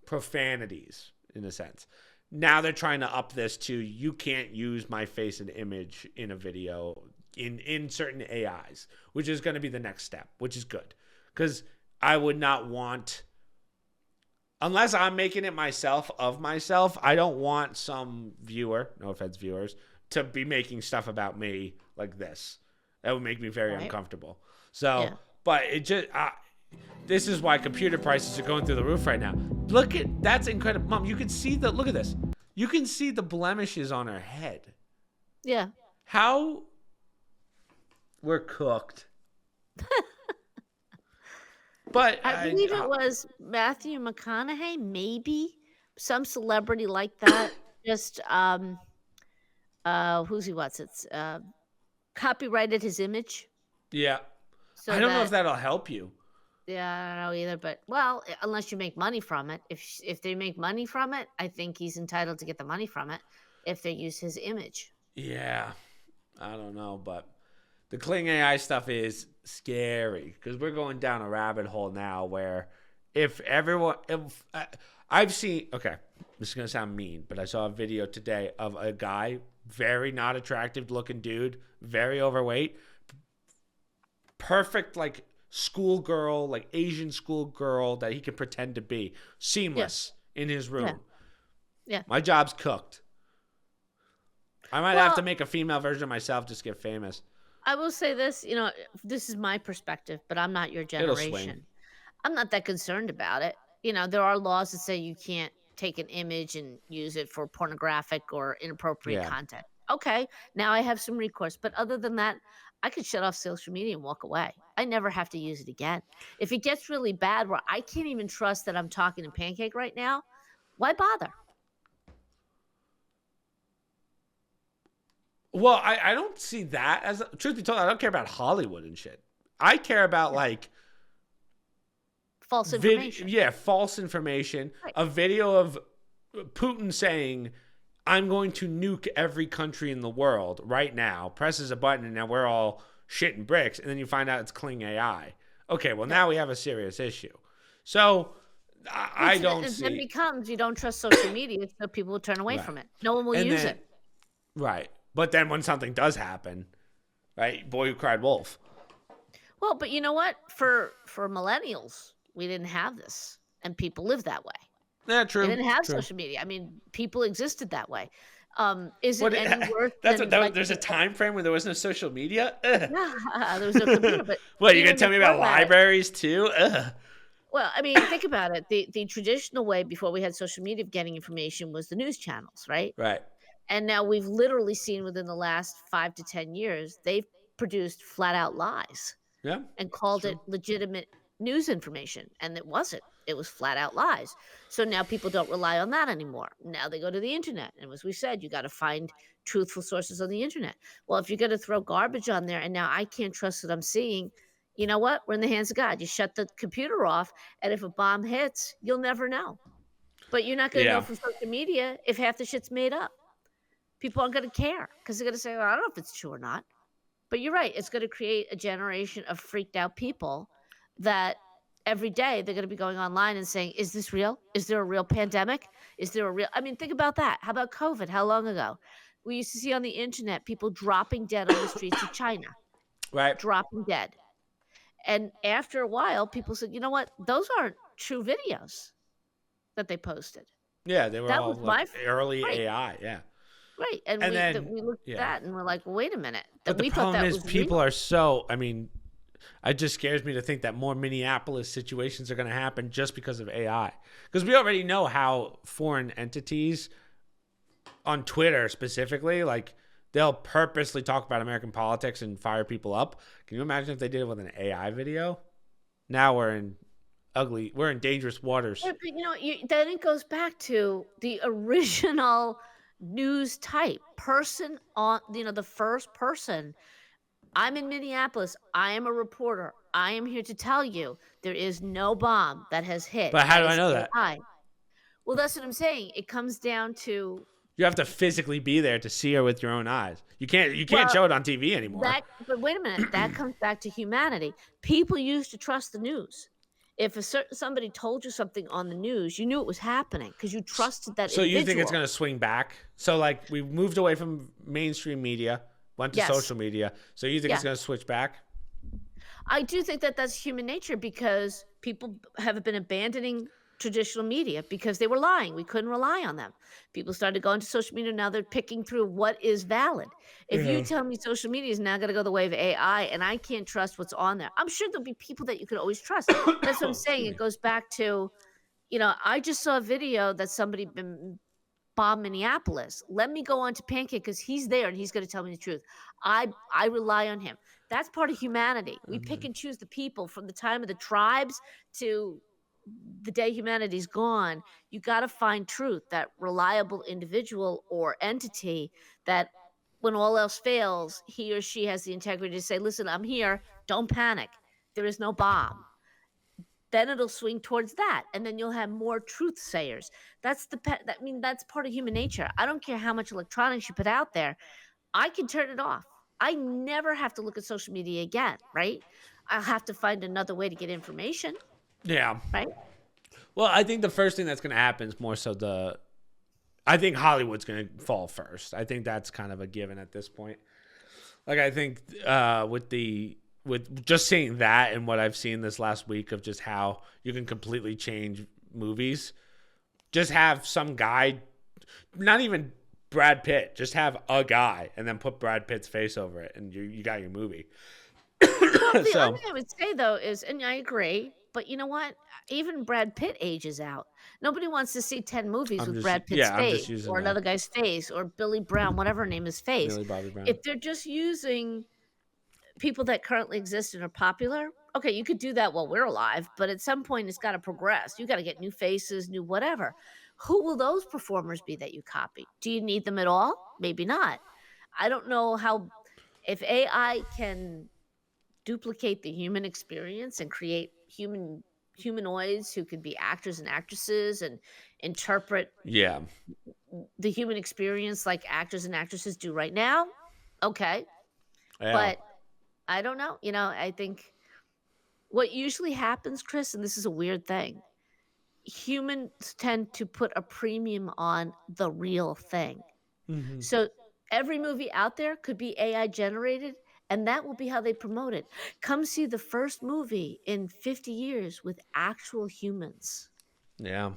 profanities in a sense. Now they're trying to up this to you can't use my face and image in a video in certain AIs, which is going to be the next step, which is good. Because I would not want, unless I'm making it myself of myself, I don't want some viewer, no offense viewers, to be making stuff about me like this. That would make me very Right. uncomfortable. So Yeah. But it just this is why computer prices are going through the roof right now. That's incredible. Mom, you can see look at this. You can see the blemishes on her head. Yeah. How we're cooked. But I believe it was Matthew McConaughey, maybe some celebrity like that. Just who's he was? It's copyrighted his image. Yeah. So I don't know if that'll help you. Yeah, I don't know either, but well, unless you make money from it. If they make money from it, I think he's entitled to get the money from it if they use his image. Yeah. I don't know, but the Kling AI stuff is scary because we're going down a rabbit hole now where I've seen, okay, this is going to sound mean, but I saw a video today of a guy, very not attractive looking dude, very overweight, perfect, like schoolgirl, like Asian schoolgirl that he can pretend to be, seamless in his room. Yeah. My job's cooked. I might have to make a female version of myself just to get famous. I will say this, this is my perspective, but I'm not your generation. I'm not that concerned about it. There are laws that say you can't take an image and use it for pornographic or inappropriate content. Okay, now I have some recourse. But other than that, I could shut off social media and walk away. I never have to use it again. If it gets really bad where I can't even trust that I'm talking to Pancake right now, why bother? Well, I don't see that as truth be told. I don't care about Hollywood and shit. I care about like false information. False information. Right. A video of Putin saying, "I'm going to nuke every country in the world right now." Presses a button, and now we're all shitting bricks. And then you find out it's Kling AI. Okay, well now we have a serious issue. So I don't see. It becomes you don't trust social media, so people will turn away from it. No one will use it. Right. But then when something does happen, right? Boy who cried wolf. Well, but you know what? For millennials, we didn't have this, and people lived that way. Yeah, true. We didn't have social media. I mean, people existed that way. Is it any worse? There's a time frame where there was no social media. Ugh. Yeah, there was no computer. But what, you're gonna tell me about libraries too? Ugh. Well, I mean, think about it. The traditional way before we had social media of getting information was the news channels, right? Right. And now we've literally seen within the last 5 to 10 years, they've produced flat out lies. Yeah. And called it legitimate news information. And it wasn't. It was flat out lies. So now people don't rely on that anymore. Now they go to the internet. And as we said, you got to find truthful sources on the internet. Well, if you're going to throw garbage on there and now I can't trust what I'm seeing, you know what? We're in the hands of God. You shut the computer off. And if a bomb hits, you'll never know. But you're not going to know from social media if half the shit's made up. People aren't going to care because they're going to say, well, I don't know if it's true or not. But you're right. It's going to create a generation of freaked out people that every day they're going to be going online and saying, is this real? Is there a real pandemic? Is there a real? I mean, think about that. How about COVID? How long ago? We used to see on the internet people dropping dead on the streets of China. Right. Dropping dead. And after a while, people said, you know what? Those aren't true videos that they posted. Yeah, they were all like early AI. Yeah. Right. And then we looked at that and we're like, well, wait a minute. But the problem is people are so, I mean, it just scares me to think that more Minneapolis situations are going to happen just because of AI. Because we already know how foreign entities on Twitter specifically, like they'll purposely talk about American politics and fire people up. Can you imagine if they did it with an AI video? Now we're in dangerous waters. But then it goes back to the original news type person on, the first person. I'm in Minneapolis. I am a reporter. I am here to tell you there is no bomb that has hit. But how do I know that? Well, that's what I'm saying. It comes down to you have to physically be there to see her with your own eyes. You can't show it on TV anymore. But wait a minute. That comes back to humanity. People used to trust the news. If somebody told you something on the news, you knew it was happening because you trusted that individual. So you think it's going to swing back? So like we moved away from mainstream media, went to social media. So you think it's going to switch back? I do think that that's human nature because people have been abandoning traditional media because they were lying. We couldn't rely on them. People started to go into social media. Now they're picking through what is valid. If you Yeah. tell me social media is now going to go the way of AI and I can't trust what's on there, I'm sure there'll be people that you could always trust. That's what I'm saying. Excuse It me. goes back to, I just saw a video that somebody bombed Minneapolis. Let me go on to Pancake because he's there and he's going to tell me the truth. I rely on him. That's part of humanity. We pick and choose the people from the time of the tribes to the day humanity's gone. You got to find truth, that reliable individual or entity that when all else fails, he or she has the integrity to say, listen, I'm here. Don't panic. There is no bomb. Then it'll swing towards that. And then you'll have more truth sayers. That's part of human nature. I don't care how much electronics you put out there. I can turn it off. I never have to look at social media again, right? I'll have to find another way to get information, Yeah. right? Well, I think the first thing that's going to happen is more so I think Hollywood's going to fall first. I think that's kind of a given at this point. Like, I think with just seeing that and what I've seen this last week of just how you can completely change movies, just have some guy, not even Brad Pitt, just have a guy and then put Brad Pitt's face over it and you got your movie. Well, the So, other thing I would say though is, and I agree, but you know what? Even Brad Pitt ages out. Nobody wants to see 10 movies with Brad Pitt's I'm face just using or another guy's face or Billy Brown, whatever her name is, face. Millie Bobby Brown. If they're just using people that currently exist and are popular, okay, you could do that while we're alive, but at some point it's got to progress. You got to get new faces, new whatever. Who will those performers be that you copy? Do you need them at all? Maybe not. I don't know if AI can duplicate the human experience and create humanoids who could be actors and actresses and interpret Yeah. the human experience like actors and actresses do right now. Okay. Yeah. But I don't know. I think what usually happens, Chris, and this is a weird thing, humans tend to put a premium on the real thing. Mhm. So every movie out there could be AI generated, and that will be how they promote it. Come see the first movie in 50 years with actual humans. Yeah.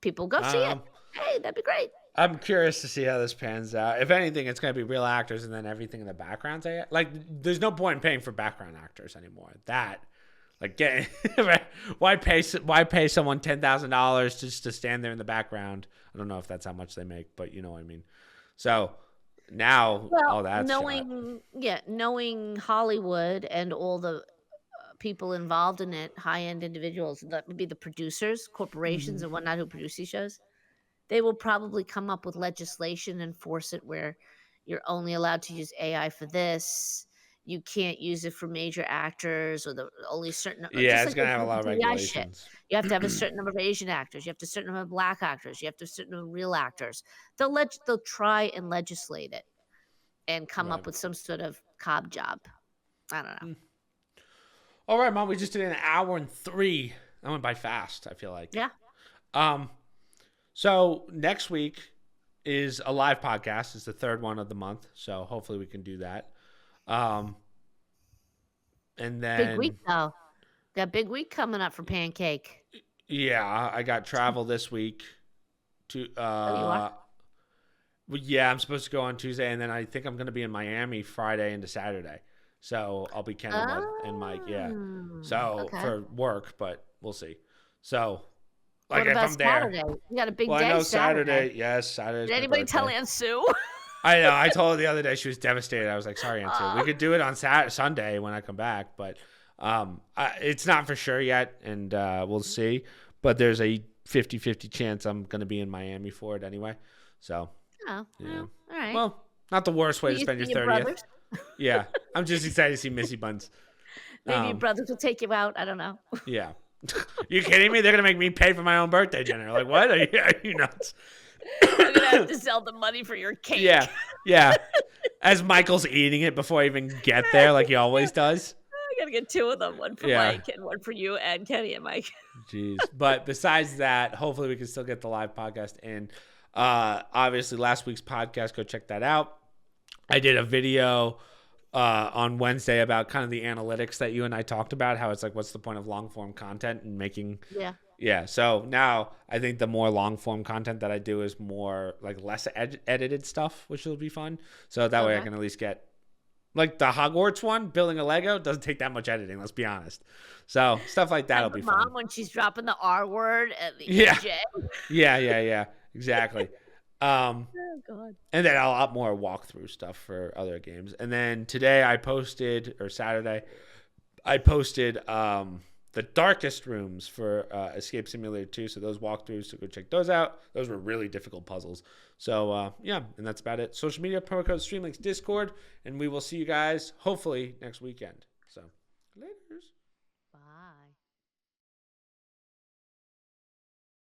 People go see it. Hey, that'd be great. I'm curious to see how this pans out. If anything, it's going to be real actors and then everything in the background's AI. Like, there's no point in paying for background actors anymore. Why pay someone $10,000 just to stand there in the background? I don't know if that's how much they make, but you know what I mean. So now all that's knowing Hollywood and all the people involved in it, high-end individuals, that would be the producers, corporations and whatnot who produce these shows. They will probably come up with legislation and force it where you're only allowed to use AI for this. You can't use it for major actors or only certain. Yeah, just it's going to have a lot of DEI regulations. shit. You have to have a certain number of Asian actors. You have to have a certain number of Black actors. You have to have a certain number of real actors. They'll try and legislate it and come up with some sort of cob job. I don't know. All right, Mom, we just did an hour and 3. That went by fast, I feel like. Yeah. So next week is a live podcast. It's the third one of the month. So hopefully we can do that. And then big week though. Got big week coming up for Pancake. Yeah, I got travel this week. You are? Yeah, I'm supposed to go on Tuesday, and then I think I'm going to be in Miami Friday into Saturday. So I'll be Ken and Mike. Yeah. So for work, but we'll see. So. Like what if about I'm Saturday? there, You got a big well, day. I know Saturday. Yes, Saturday. Did anybody tell Aunt Sue? I know. I told her the other day. She was devastated. I was like, "Sorry, Aunt Sue. We could do it on Sunday when I come back, but it's not for sure yet, and we'll see. But there's a 50-50 chance I'm going to be in Miami for it anyway. So, well, all right. Well, not the worst way to spend your 30th. Yeah, I'm just excited to see Missy Buns. Maybe your brothers will take you out. I don't know. Yeah. You kidding me? They're gonna make me pay for my own birthday dinner. Like, what? Are you nuts? I'm gonna have to sell the money for your cake. Yeah. As Michael's eating it before I even get there, like he always does. I gotta get 2 of them, one for Mike and one for you and Kenny and Mike. Jeez. But besides that, hopefully we can still get the live podcast in. Obviously, last week's podcast, go check that out. I did a video on Wednesday about kind of the analytics that you and I talked about, how it's like, what's the point of long form content and making. Yeah. So now I think the more long form content that I do is more like less edited stuff, which will be fun. So that way I can at least get like the Hogwarts one, building a Lego doesn't take that much editing. Let's be honest. So stuff like that'll be fun. Mom when she's dropping the R word at the J. Yeah. Exactly. Oh God. And then a lot more walkthrough stuff for other games. And then today Saturday, I posted the darkest rooms for Escape Simulator 2. So those walkthroughs, so go check those out. Those were really difficult puzzles. So yeah, and that's about it. Social media, promo code Streamlinks, Discord, and we will see you guys hopefully next weekend. So laters.